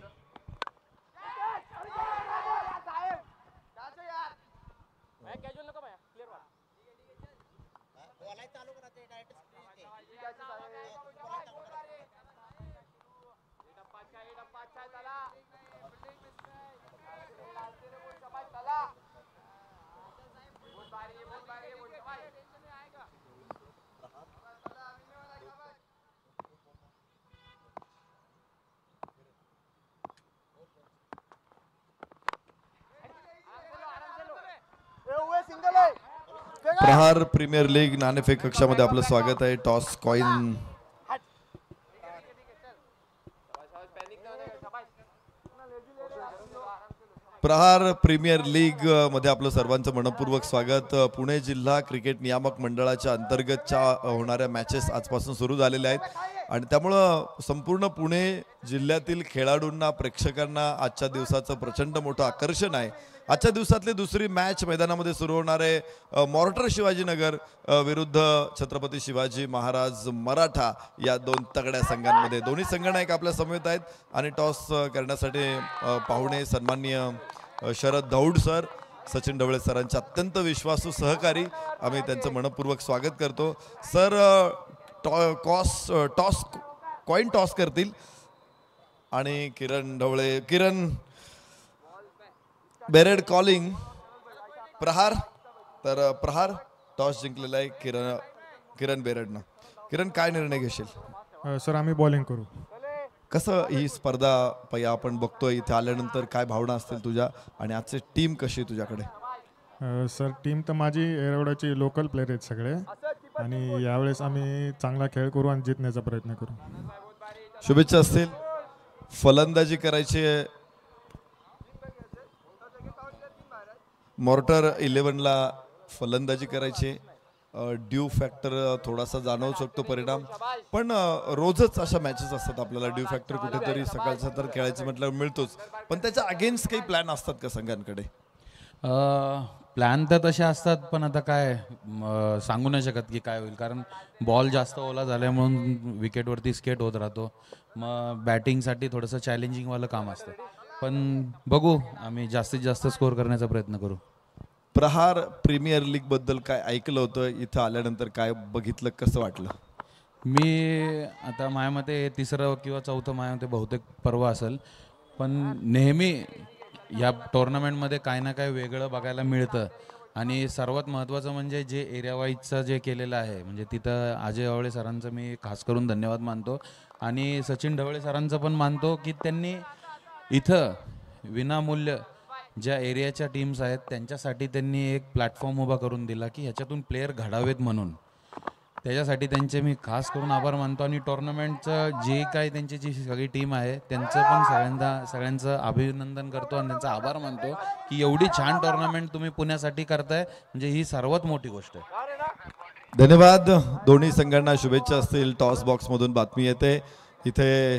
प्रहार प्रीमियर लीग नाणेफेक कक्षामध्ये आपलं स्वागत आहे. टॉस कॉइन प्रहार प्रीमियर लीग मध्ये आपलं सर्वांचं मनपूर्वक स्वागत. पुणे जिल्हा क्रिकेट नियामक मंडळाच्या अंतर्गतच्या होणाऱ्या मॅचेस आजपासून सुरू झालेल्या आहेत आणि त्यामुळं संपूर्ण पुणे जिल्ह्यातील खेळाडूंना प्रेक्षकांना आजच्या दिवसाचं प्रचंड मोठं आकर्षण आहे. आजच्या दिवसातली दुसरी मॅच मैदानामध्ये सुरू होणार आहे. मॉर्टर शिवाजीनगर विरुद्ध छत्रपती शिवाजी महाराज मराठा या 2 तगड्या संघांमध्ये. दोन्ही संघनायक आपल्या समवेत आहेत आणि टॉस करण्यासाठी पाहुणे सन्माननीय शरद दौड सर, सचिन ढवळे सरांचे अत्यंत विश्वासू सहकारी. आम्ही त्यांचं मनपूर्वक स्वागत करतो. सर टॉस कॉइन टॉस करतील आणि किरण बेरेड कॉलिंग प्रहार. तर प्रहार टॉस जिंकलेला आहे किरण बेरेडनं. किरण, काय निर्णय घेशील? सर आम्ही बॉलिंग करू. कसं ही स्पर्धा पहिला आपण बघतोय, इथे आल्यानंतर काय भावना असतील तुझ्या आणि आजची टीम कशी आहे तुझ्याकडे? सर टीम तर माझी एरवड्याची लोकल प्लेयर आहेत सगळे आणि यावेळेस आम्ही चांगला खेळ करू आणि जिंकण्याचा प्रयत्न करू. शुभेच्छा असतील. फलंदाजी करायची मॉर्टर 11ला फलंदाजी करायची. ड्यू फॅक्टर थोडासा जाणवू शकतो परिणाम, पण रोजच अशा मॅचेस असतात आपल्याला ड्यू फॅक्टर कुठेतरी सकाळचा तर खेळायचं म्हटल्यावर मिळतोच. पण त्याच्या अगेन्स्ट काही प्लॅन असतात का संघांकडे? प्लॅन तर तसे असतात, पण आता काय सांगू नाही शकत की काय होईल, कारण बॉल जास्त ओला झाल्यामुळे विकेटवरती स्केट होत राहतो. मग बॅटिंगसाठी थोडंसं चॅलेंजिंगवालं काम असतं, पण बघू, आम्ही जास्तीत जास्त स्कोर करण्याचा प्रयत्न करू. प्रहार प्रीमियर लीग बद्दल काय ऐकलं होतं, इथं आल्यानंतर काय बघितलं, कसं वाटलं? मी आता माझ्या मते तिसरं किंवा चौथं माझ्या मते बहुतेक पर्व असेल, पण नेहमी या टोर्नामेंटमध्ये काय ना काय वेगळं बघायला मिळतं. आणि सर्वात महत्त्वाचं म्हणजे जे एरिया वाईजचं जे केलेलं आहे, म्हणजे तिथं अजय आवळे सरांचं मी खास करून धन्यवाद मानतो आणि सचिन ढवळे सरांचं पण मानतो की त्यांनी इथं विनामूल्य ज्या एरियाच्या टीम्स आहेत त्यांच्यासाठी त्यांनी एक प्लॅटफॉर्म उभा करून दिला की ह्याच्यातून प्लेयर घडावेत म्हणून. त्याच्यासाठी त्यांचे मी खास करून आभार मानतो आणि टोर्नामेंटचं जे काय त्यांची जी सगळी टीम आहे त्यांचं पण सगळ्यांचं अभिनंदन करतो आणि त्यांचा आभार मानतो की एवढी छान टोर्नामेंट तुम्ही पुण्यासाठी करताय, म्हणजे ही सर्वात मोठी गोष्ट आहे. धन्यवाद. दोन्ही संघांना शुभेच्छा असतील. टॉस बॉक्समधून बातमी येते इथे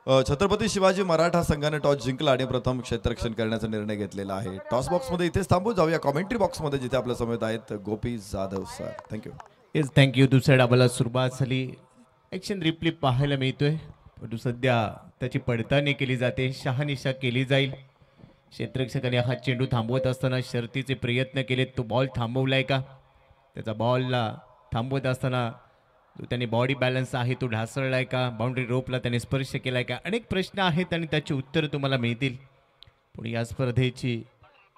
छत्रपती शिवाजी मराठा संघाने टॉस जिंकला आणि प्रथम क्षेत्ररक्षण करण्याचा निर्णय घेतलेला आहे. टॉस बॉक्समध्ये इथेच थांबू, जाऊया कॉमेंट्री बॉक्समध्ये जिथे आपल्या समोर आहेत Gopi Jadhav sir. Thank you. Yes, thank you. दुसऱ्या डाबाला सुरुवात झाली. ॲक्शन रिप्ले पाहायला मिळतोय, परंतु सध्या त्याची पडताळणी केली जाते, शहानिशा केली जाईल. क्षेत्ररक्षकाने हा चेंडू थांबवत असताना शर्तीचे प्रयत्न केलेत. तो बॉल थांबवलाय का? त्याचा बॉलला थांबवत असताना जो त्याने बॉडी बॅलन्स आहे तो ढासळलाय का? बाउंड्री रोपला त्याने स्पर्श केलाय का? अनेक प्रश्न आहेत आणि त्याची उत्तरं तुम्हाला मिळतील. पण या स्पर्धेची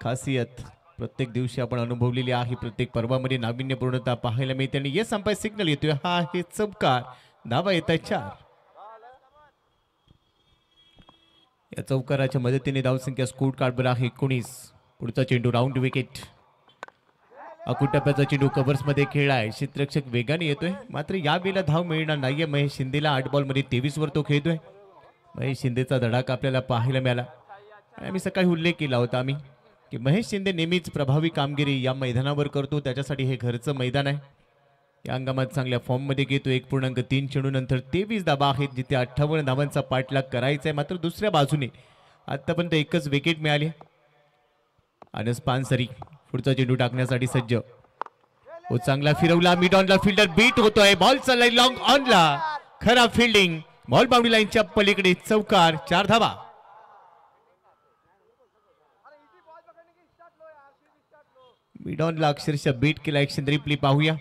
खासियत प्रत्येक दिवशी आपण अनुभवलेली आहे. प्रत्येक पर्वामध्ये नाविन्यपूर्णता पाहायला मिळते आणि येस अंपायर सिग्नल येतोय. हा आहे चौकार. धावा येत आहे 4. या चौकाराच्या मदतीने धावसंख्या स्कोर कार्डवर आहे 19. पुढचा चेंडू राऊंड विकेट. अकुटप्प्याचा चेंडू कव्हर्समध्ये खेळलाय. क्षेत्ररक्षक वेगाने येतोय, मात्र यावेळेला धाव मिळणार नाहीये. महेश शिंदेला 8 बॉलमध्ये 23 वर तो खेळतोय. महेश शिंदेचा धडाका आपल्याला पाहायला मिळाला. आम्ही सकाळी उल्लेख केला होता की महेश शिंदे नेहमीच प्रभावी कामगिरी या मैदानावर करतो. त्याच्यासाठी हे घरचं मैदान आहे. या हंगामात चांगल्या फॉर्ममध्ये घेतो. 1.3 चेंडूनंतर 23 धावा आहेत, जिथे 58 धावांचा पाठलाग करायचा आहे. मात्र दुसऱ्या बाजूने आतापर्यंत एकच विकेट मिळाली. अनस पानसरी पुढचा चेंडू टाकण्यासाठी सज्ज. चांगला फिरवला, मिड ऑनला फिल्डर बीट होतोय. बॉल चाललाय लॉंग ऑनला. खराब फिल्डिंग. बॉल बाउंड्री लाईनच्या पलीकडे. चौकार. 4 धावा. मिड ऑनला अक्षरशः बीट केला. ॲक्शन रिप्ले पाहूया.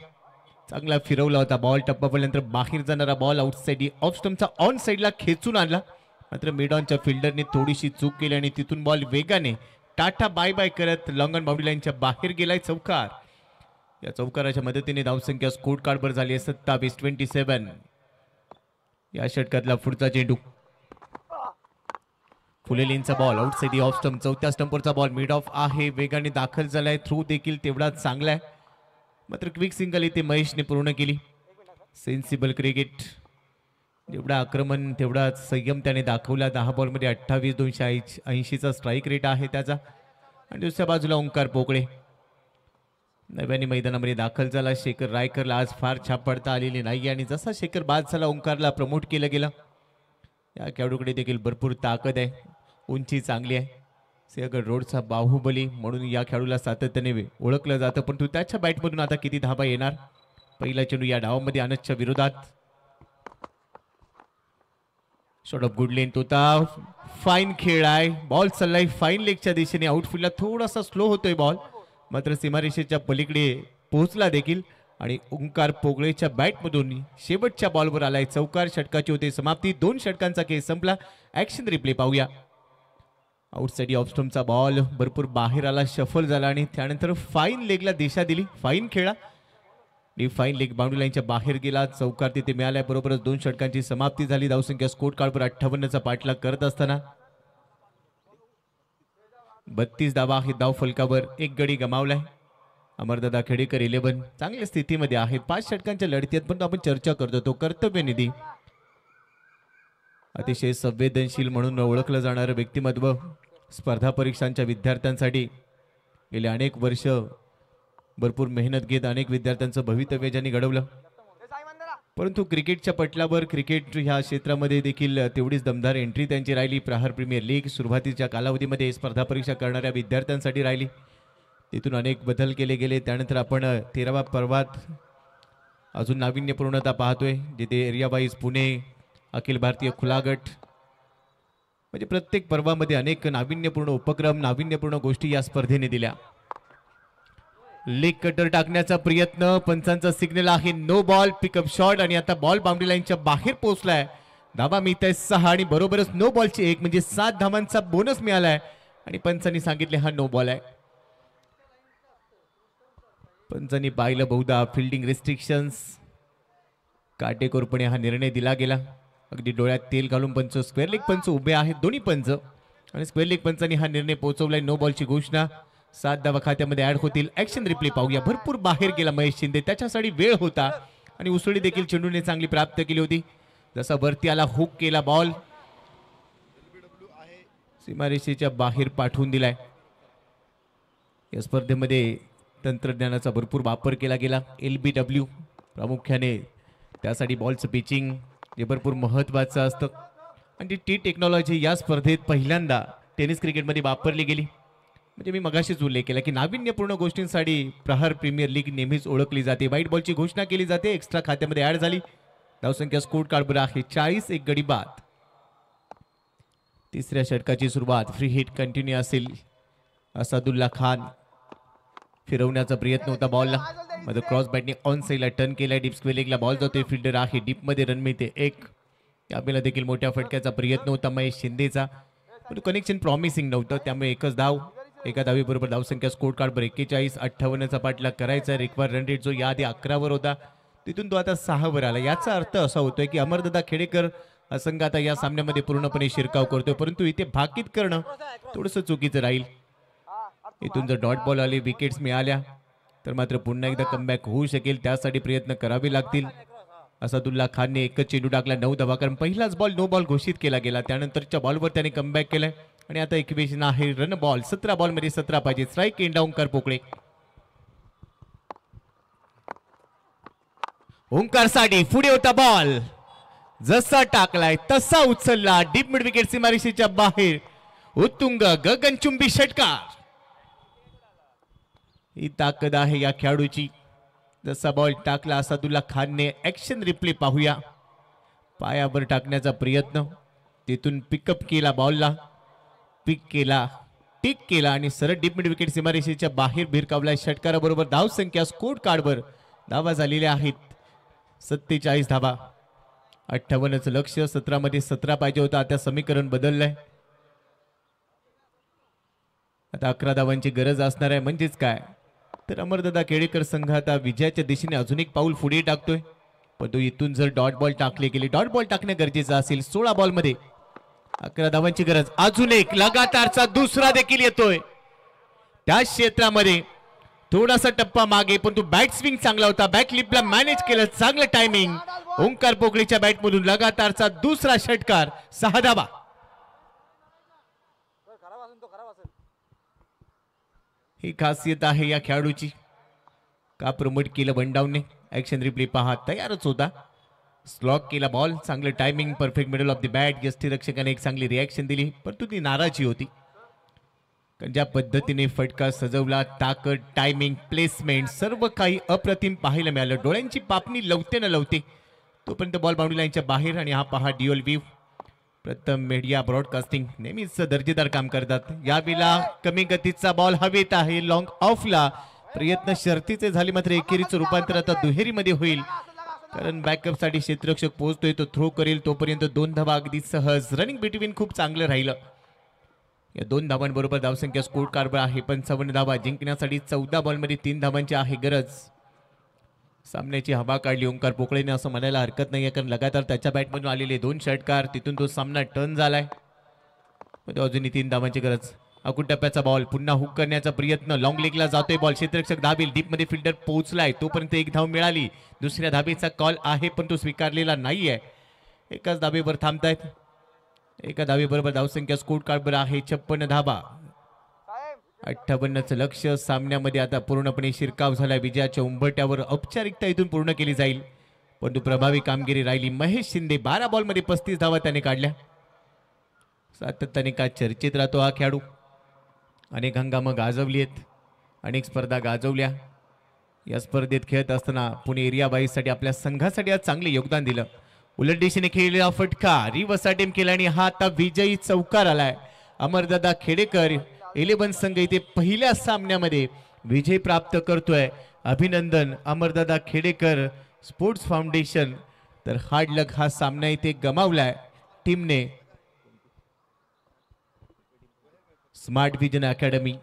चांगला फिरवला होता बॉल. टप्पा पडल्यानंतर बाहेर जाणारा बॉल आउटसाइड ऑफ स्टंपचा ऑन साइडला खेचून आणला. मात्र मिड ऑनच्या फिल्डरने थोडीशी चूक केली आणि तिथून बॉल वेगाने टाटा बाय बाय करत लॉंग ऑन बाउंड्री लाईनच्या बाहेर गेलाय. चौकार. या चौकाराच्या मदतीने धावसंख्या स्कोर कार्डवर झाली आहे 27-27. या षटकातला पुढचा चेंडू. फुलेलींचा बॉल आउटसाइड ऑफ स्टंप. चौथ्या स्टंपवरचा बॉल मिड ऑफ आहे. वेगाने दाखल झालाय. थ्रू देखील तेवढाच चांगला आहे. मात्र क्विक सिंगल इथे महेशने पूर्ण केली. Sensible cricket. जेवढा आक्रमण तेवढा संयम त्याने दाखवला. 10 बॉलमध्ये 28, 280चा स्ट्राईक रेट आहे त्याचा. आणि दुसऱ्या बाजूला ओंकार पोकळे नव्याने मैदानामध्ये दाखल झाला. शेखर रायकरला आज फार छाप पडता आलेली नाही आणि जसा शेखर बाद झाला ओंकारला प्रमोट केलं गेलं. या खेळाडूकडे देखील भरपूर ताकद आहे. उंची चांगली आहे. सिंहगड रोडचा बाहुबली म्हणून या खेळाडूला सातत्याने ओळखलं जातं. पण तू त्याच्या बॅटमधून आता किती धावा येणार? पहिला चेंडू या डावामध्ये अनसच्या विरोधात. शॉट ऑफ गुड लेन. तोता फाईन खेळ आहे. बॉल चाललाय फाईन लेगच्या दिशेने. आउटफील्डला थोडासा स्लो होतोय बॉल, मात्र सीमारेषेच्या पलीकडे पोहोचला देखील आणि ओंकार पोगळेच्या बॅटमधून शेवटच्या बॉलवर आलाय. चौकार. षटकाची होते समाप्ती. 2 षटकांचा खेळ संपला. ऍक्शन रिप्ले पाहूया. आउटसाइड ऑफ स्टंपचा बॉल भरपूर बाहेर आला, शफल झाला आणि त्यानंतर फाईन लेगला दिशा दिली. फाईन खेळा. फाईन लेग बाउंड्री लाईनच्या बाहेर गेला. चौकार तिथे मिळालाय. बरोबरच 2 षटकांची समाप्ती झाली. धावसंख्या स्कोर कार्डवर 58चा पाठलाग करत असताना 32 धावा आहेत धाव फलकावर. 1 गडी गमावलाय. अमरदादा खेडेकर 11 चांगल्या स्थितीमध्ये आहेत. 5 षटकांच्या लढतीत पण आपण चर्चा करतो तो कर्तव्यनिधी. अतिशय संवेदनशील म्हणून ओळखलं जाणारं व्यक्तिमत्व. स्पर्धा परीक्षांच्या विद्यार्थ्यांसाठी गेले अनेक वर्ष भरपूर मेहनत घेत अनेक विद्यार्थ्यांचं भवितव्य ज्यांनी घडवलं. परंतु क्रिकेटच्या पटलावर क्रिकेट ह्या क्षेत्रामध्ये देखील तेवढीच दमदार एंट्री त्यांची राहिली. प्रहार प्रीमियर लीग सुरुवातीच्या कालावधीमध्ये स्पर्धा परीक्षा करणाऱ्या विद्यार्थ्यांसाठी राहिली. तिथून अनेक बदल केले गेले. त्यानंतर आपण 13व्या पर्वात अजून नाविन्यपूर्णता पाहतोय, जिथे एरिया वाईज पुणे, अखिल भारतीय खुला गट, म्हणजे प्रत्येक पर्वामध्ये अनेक नाविन्यपूर्ण उपक्रम, नाविन्यपूर्ण गोष्टी या स्पर्धेने दिल्या. लेग कटर टाकण्याचा प्रयत्न, पंचांचा सिग्नल आहे नो बॉल. पिकअप शॉट आणि आता बॉल बाउंड्री लाईनच्या बाहेर पोहोचलाय. धाबा मिळत आहे 6 आणि बरोबरच नो बॉलची 1 म्हणजे 7 धावांचा बोनस मिळालाय आणि पंचांनी सांगितले हा नो बॉल आहे. पंचांनी पाहिलं बहुधा फिल्डिंग रिस्ट्रिक्शन्स, काटेकोरपणे हा निर्णय दिला गेला. अगदी डोळ्यात तेल घालून पंच, स्क्वेअर लेग पंच उभे आहेत दोन्ही पंच आणि स्क्वेअर लेग पंचांनी हा निर्णय पोहोचवलाय. नो बॉलची घोषणा. 7 धावा खात्यामध्ये ऍड होतील. ऍक्शन रिप्ले पाहूया. भरपूर बाहेर गेला महेश शिंदे, त्याच्यासाठी वेळ होता आणि उसळी देखील चेंडूने चांगली प्राप्त केली होती. जसा वरती आला हुक केला बॉल, सीमारेषेच्या बाहेर पाठवून दिलाय. या स्पर्धेमध्ये तंत्रज्ञानाचा भरपूर वापर केला गेला. LBW प्रामुख्याने त्यासाठी बॉलचं पिचिंग हे भरपूर महत्वाचं असतं आणि टी टेक्नॉलॉजी या स्पर्धेत पहिल्यांदा टेनिस क्रिकेटमध्ये वापरली गेली. म्हणजे मी मगाशीच उल्लेख केला की नाविन्यपूर्ण गोष्टींसाठी प्रहार प्रीमियर लीग नेहमीच ओळखली जाते. व्हाईट बॉलची घोषणा केली जाते. एक्स्ट्रा खात्यामध्ये ऍड झाली. धावसंख्या स्कोर कार्डवर आहे 40. एक गडी बाद. तिसऱ्या षटकाची सुरुवात. फ्री हिट कंटिन्यू असेल. असादुल्ला खान फिरवण्याचा प्रयत्न होता बॉलला, मध्ये क्रॉस बॅटने ऑन साईडला टर्न केलाय. डीप स्क्वेअर लेगला बॉल जातोय. फिल्डर आहे डीप मध्ये, रन मिळते 1. यावेळेला देखील मोठ्या फटक्याचा प्रयत्न होता महेश शिंदेचा, पण कनेक्शन प्रॉमिसिंग नव्हतं, त्यामुळे एकच धाव. एका धावीबरोबर धावसंख्या स्कोर कार्डवर 41. 58चा पाठलाग करायचा. रिक्वायर्ड रन रेट जो याआधी 11 होता तिथून तो आता 6 आला. याचा अर्थ असा होतोय की अमरदादा खेडेकर हा संघ आता या सामन्यामध्ये पूर्णपणे शिरकाव करतोय, परंतु इथे भाकीत करणं थोडंसं चुकीचं राहील. इथून जर डॉट बॉल आले, विकेट्स मिळाल्या तर मात्र पुन्हा एकदा कमबॅक होऊ शकेल. त्यासाठी प्रयत्न करावे लागतील. असादुल्ला खानने एकच चेंडू टाकला 9 धावा, कारण पहिलाच बॉल नो बॉल घोषित केला गेला. त्यानंतरच्या बॉलवर त्याने कमबॅक केलाय आणि आता इक्वेशन आहे रन बॉल. 17 बॉलमध्ये 17 पाहिजे. Strike end Omkar Pokale. ओंकार साठी पुढे होता बॉल, जसा टाकलाय तसा उचलला. डीप मिड विकेट सीमारेषेच्या बाहेर. उत्तुंग गगनचुंबी षटकार. ही ताकद आहे या खेळाडूची. जसा बॉल टाकला असादुल्ला खानने. ऍक्शन रिप्ले पाहूया. पायावर टाकण्याचा प्रयत्न, तिथून पिकअप केला बॉलला, पिक केला, टिक केला आणि सरळ डीप मिड विकेट सीमारेषेच्या बाहेर भिरकावलाय. षटकाराबरोबर धाव संख्या स्कोर कार्डवर धावा झालेल्या आहेत 47 धावा. 58चं लक्ष. 17 मध्ये 17 पाहिजे होता, आता समीकरण बदललंय. आता 11 धावांची गरज असणार आहे. म्हणजेच काय तर अमरदादा केळेकर संघ आता विजयाच्या दिशेने अजून एक पाऊल पुढे टाकतोय. पण तो इथून जर डॉट बॉल टाकले गेले, डॉट बॉल टाकणे गरजेचं असेल. 16 बॉलमध्ये 11 धावांची गरज. अजून एक लगातारचा दुसरा देखील येतोय. त्या क्षेत्रामध्ये थोडासा टप्पा मागे, पण तो बॅट स्विंग चांगला होता. बॅक लिपला मॅनेज केलं, चांगलं टायमिंग. ओंकार पोकळेच्या बॅटमधून लगातारचा दुसरा षटकार. 6 धावा. ही खासियत आहे या खेळाडूची. का प्रमोट केलं वनडाऊनने. ऍक्शन रिप्ले पहा. तयारच होता. स्लॉक केला बॉल. चांगलं timing. Perfect middle of the bat. यष्टीरक्षकाने एक चांगली रिॲक्शन दिली, परंतु ती नाराजी होती. कारण ज्या पद्धतीने फटका सजवला, ताकद, टायमिंग, प्लेसमेंट सर्व काही अप्रतिम पाहायला मिळालं. डोळ्यांची पापणी लवते न लवते तोपर्यंत बॉल बाउंड्री लाईनच्या बाहेर. आणि हा पहा ड्युअल व्ह्यू. प्रथम मीडिया ब्रॉडकास्टिंग नेहमीच दर्जेदार काम करतात. यावेळेला कमी गतीचा बॉल हवेत आहे. लॉंग ऑफला प्रयत्न शर्तीचे झाले, मात्र एकेरीचं रूपांतर आता दुहेरीमध्ये होईल, कारण बॅकअप साठी क्षेत्ररक्षक पोहोचतोय, तो थ्रो करेल. तोपर्यंत 2 धावा अगदी सहज. रनिंग बिटवीन खूप चांगलं राहिलं. या 2 धावांबरोबर धावसंख्या स्कोर कार्डवर आहे 55 धावा. जिंकण्यासाठी 14 बॉलमध्ये 3 धावांची आहे गरज. सामन्याची हवा काढली ओंकार पोकळेने असं म्हणायला हरकत नाहीये, कारण लगातार त्याच्या बॅटमधून आलेले 2 षटकार, तिथून तो सामना टर्न झालाय. पण अजूनही 3 धावांची गरज. अकुट टप्प्याचा बॉल पुन्हा हुक करण्याचा प्रयत्न. लॉंग लेगला जातोय बॉल. क्षेत्ररक्षक धाबील. डीप मध्ये फिल्डर पोहोचलाय, तोपर्यंत 1 धाव मिळाली. दुसऱ्या धाबेचा कॉल आहे, पण तो स्वीकारलेला नाहीये. एकाच धाबेवर थांबतायत. एका धावेबरोबर धावसंख्या स्कोर कार्डवर आहे 56 धावा. 58चं लक्ष. सामन्यामध्ये आता पूर्णपणे शिरकाव झाला. विजयाच्या उंबरट्यावर औपचारिकता इथून पूर्ण केली जाईल, परंतु प्रभावी कामगिरी राहिली. महेश शिंदे 12 बॉलमध्ये 35 धावा त्याने काढल्या. सातत्याने का चर्चेत राहतो हा खेळाडू. अनेक हंगामं गाजवली आहेत, अनेक स्पर्धा गाजवल्या. या स्पर्धेत खेळत असताना पुणे एरिया वाईजसाठी आपल्या संघासाठी आज चांगले योगदान दिलं. उलट दिशेने खेळलेला फटका रिव्हर्स अटेम्प्ट केला आणि हा आता विजयी चौकार आलाय. अमरदादा खेडेकर 11 संघ इथे पहिल्या सामन्यामध्ये विजय प्राप्त करतोय. अभिनंदन अमरदादा खेडेकर स्पोर्ट्स फाउंडेशन. तर हार्ड लक हा सामना इथे गमावलाय टीमने. Smart vision academy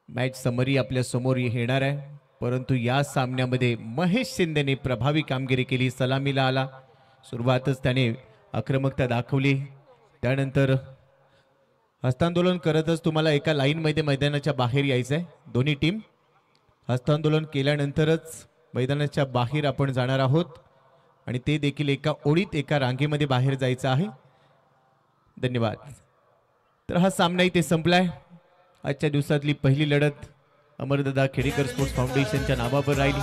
match summary आपल्या समोर येणार आहे, परंतु या सामन्यामध्ये महेश शिंदेने प्रभावी कामगिरी केली. सलामीला आला, सुरुवातच त्याने आक्रमकता दाखवली, त्यानंतर हस्तांदोलन करतच तुम्हाला एका लाईनमध्ये मैदानाच्या बाहेर यायचं आहे. दोन्ही टीम हस्तांदोलन केल्यानंतरच मैदानाच्या बाहेर आपण जाणार आहोत आणि ते देखील एका ओळीत एका रांगेमध्ये बाहेर जायचं आहे. धन्यवाद. तर हा सामना इथे संपलाय. आजच्या दिवसातली पहिली लढत अमरदादा खेडेकर स्पोर्ट्स फाउंडेशनच्या नावावर राहिली.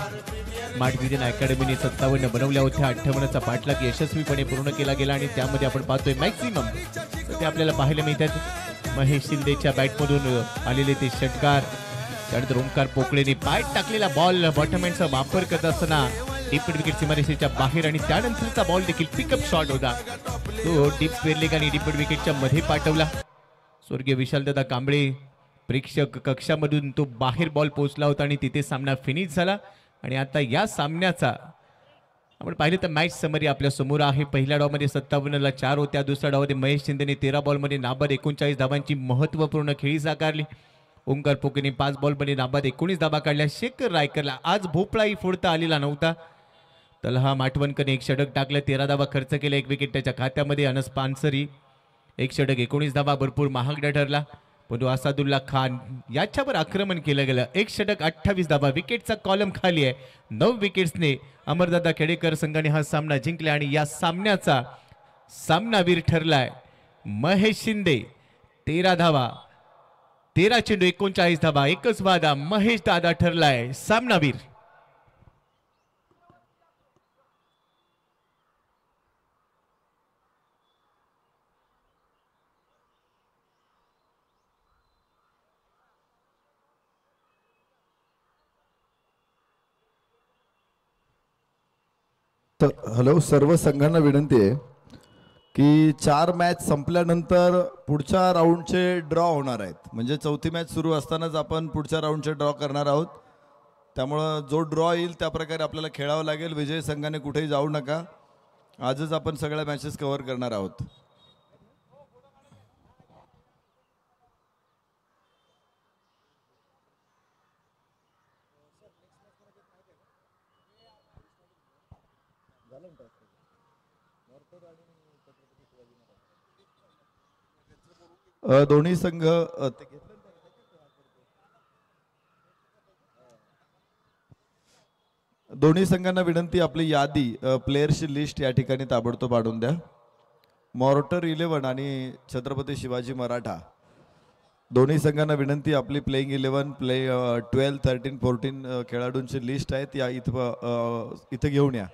स्मार्ट विजन अकॅडमीने 57 बनवल्या होत्या. 58चा पाठलाग यशस्वीपणे पूर्ण केला गेला आणि त्यामध्ये आपण पाहतोय मॅक्सिमम ते आपल्याला पाहायला मिळतात. महेश शिंदेच्या बॅटमधून आलेले ते षटकार, त्यानंतर ओंकार पोकळेने पाय टाकलेला बॉल बॉटमॅनचा वापर करत असताना डीप विकेट सीमारेषेच्या बाहेर आणि त्यानंतरचा बॉल देखील पिकअप शॉट होता. तो डीप स्क्वेअर लेग आणि डीप विकेटच्या मध्ये पाठवला. स्वर्गीय विशालदादा कांबळे प्रेक्षक कक्षामधून तो बाहेर बॉल पोहोचला होता आणि तिथे सामना फिनिश झाला. आणि आता या सामन्याचा आपण पाहिलं तर मॅच समरी आपल्या समोर आहे. पहिल्या डावमध्ये 57ला 4 होत्या. दुसऱ्या डावमध्ये महेश शिंदेने 13 बॉलमध्ये नाबाद 39 धावांची महत्त्वपूर्ण खेळी साकारली. ओंकार पोकेने 5 बॉलमध्ये नाबाद 19 धावा काढल्या. शेखर रायकरला आज भोपळाही फोडता आलेला नव्हता. तलहा माटवणकरने 1 षटक टाकलं, 13 धावा खर्च केल्या, 1 विकेट त्याच्या खात्यामध्ये. अनस पानसरी 1 षटक 19 धावा, भरपूर महागडा ठरला. परंतु असादुल्ला खान याच्यावर आक्रमण केलं गेलं. 1 षटक 28 धावा, विकेटचा कॉलम खाली आहे. 9 विकेट्सने अमरदादा खेडेकर संघाने हा सामना जिंकला आणि या सामन्याचा सामनावीर ठरलाय महेश शिंदे. 13 धावा, 13 चेंडू 39 धावा, एकच वादा. महेश दादा ठरलाय सामनावीर. हॅलो, सर्व संघांना विनंती आहे की 4 मॅच संपल्यानंतर पुढच्या राऊंडचे ड्रॉ होणार आहेत. म्हणजे चौथी मॅच सुरू असतानाच आपण पुढच्या राऊंडचे ड्रॉ करणार आहोत. त्यामुळं जो ड्रॉ येईल त्या प्रकारे आपल्याला खेळावं लागेल. विजय संघाने कुठेही जाऊ नका. आजच आपण सगळ्या मॅचेस कव्हर करणार आहोत. दोन्ही संघ दोन्ही संघांना विनंती, आपली यादी प्लेयर्सची लिस्ट या ठिकाणी ताबडतोब आणून द्या. मॉर्टर 11 आणि छत्रपती शिवाजी मराठा दोन्ही संघांना विनंती, आपली प्लेइंग 11 12 13 14 खेळाडूंची लिस्ट आहे, या इथं घेऊन या.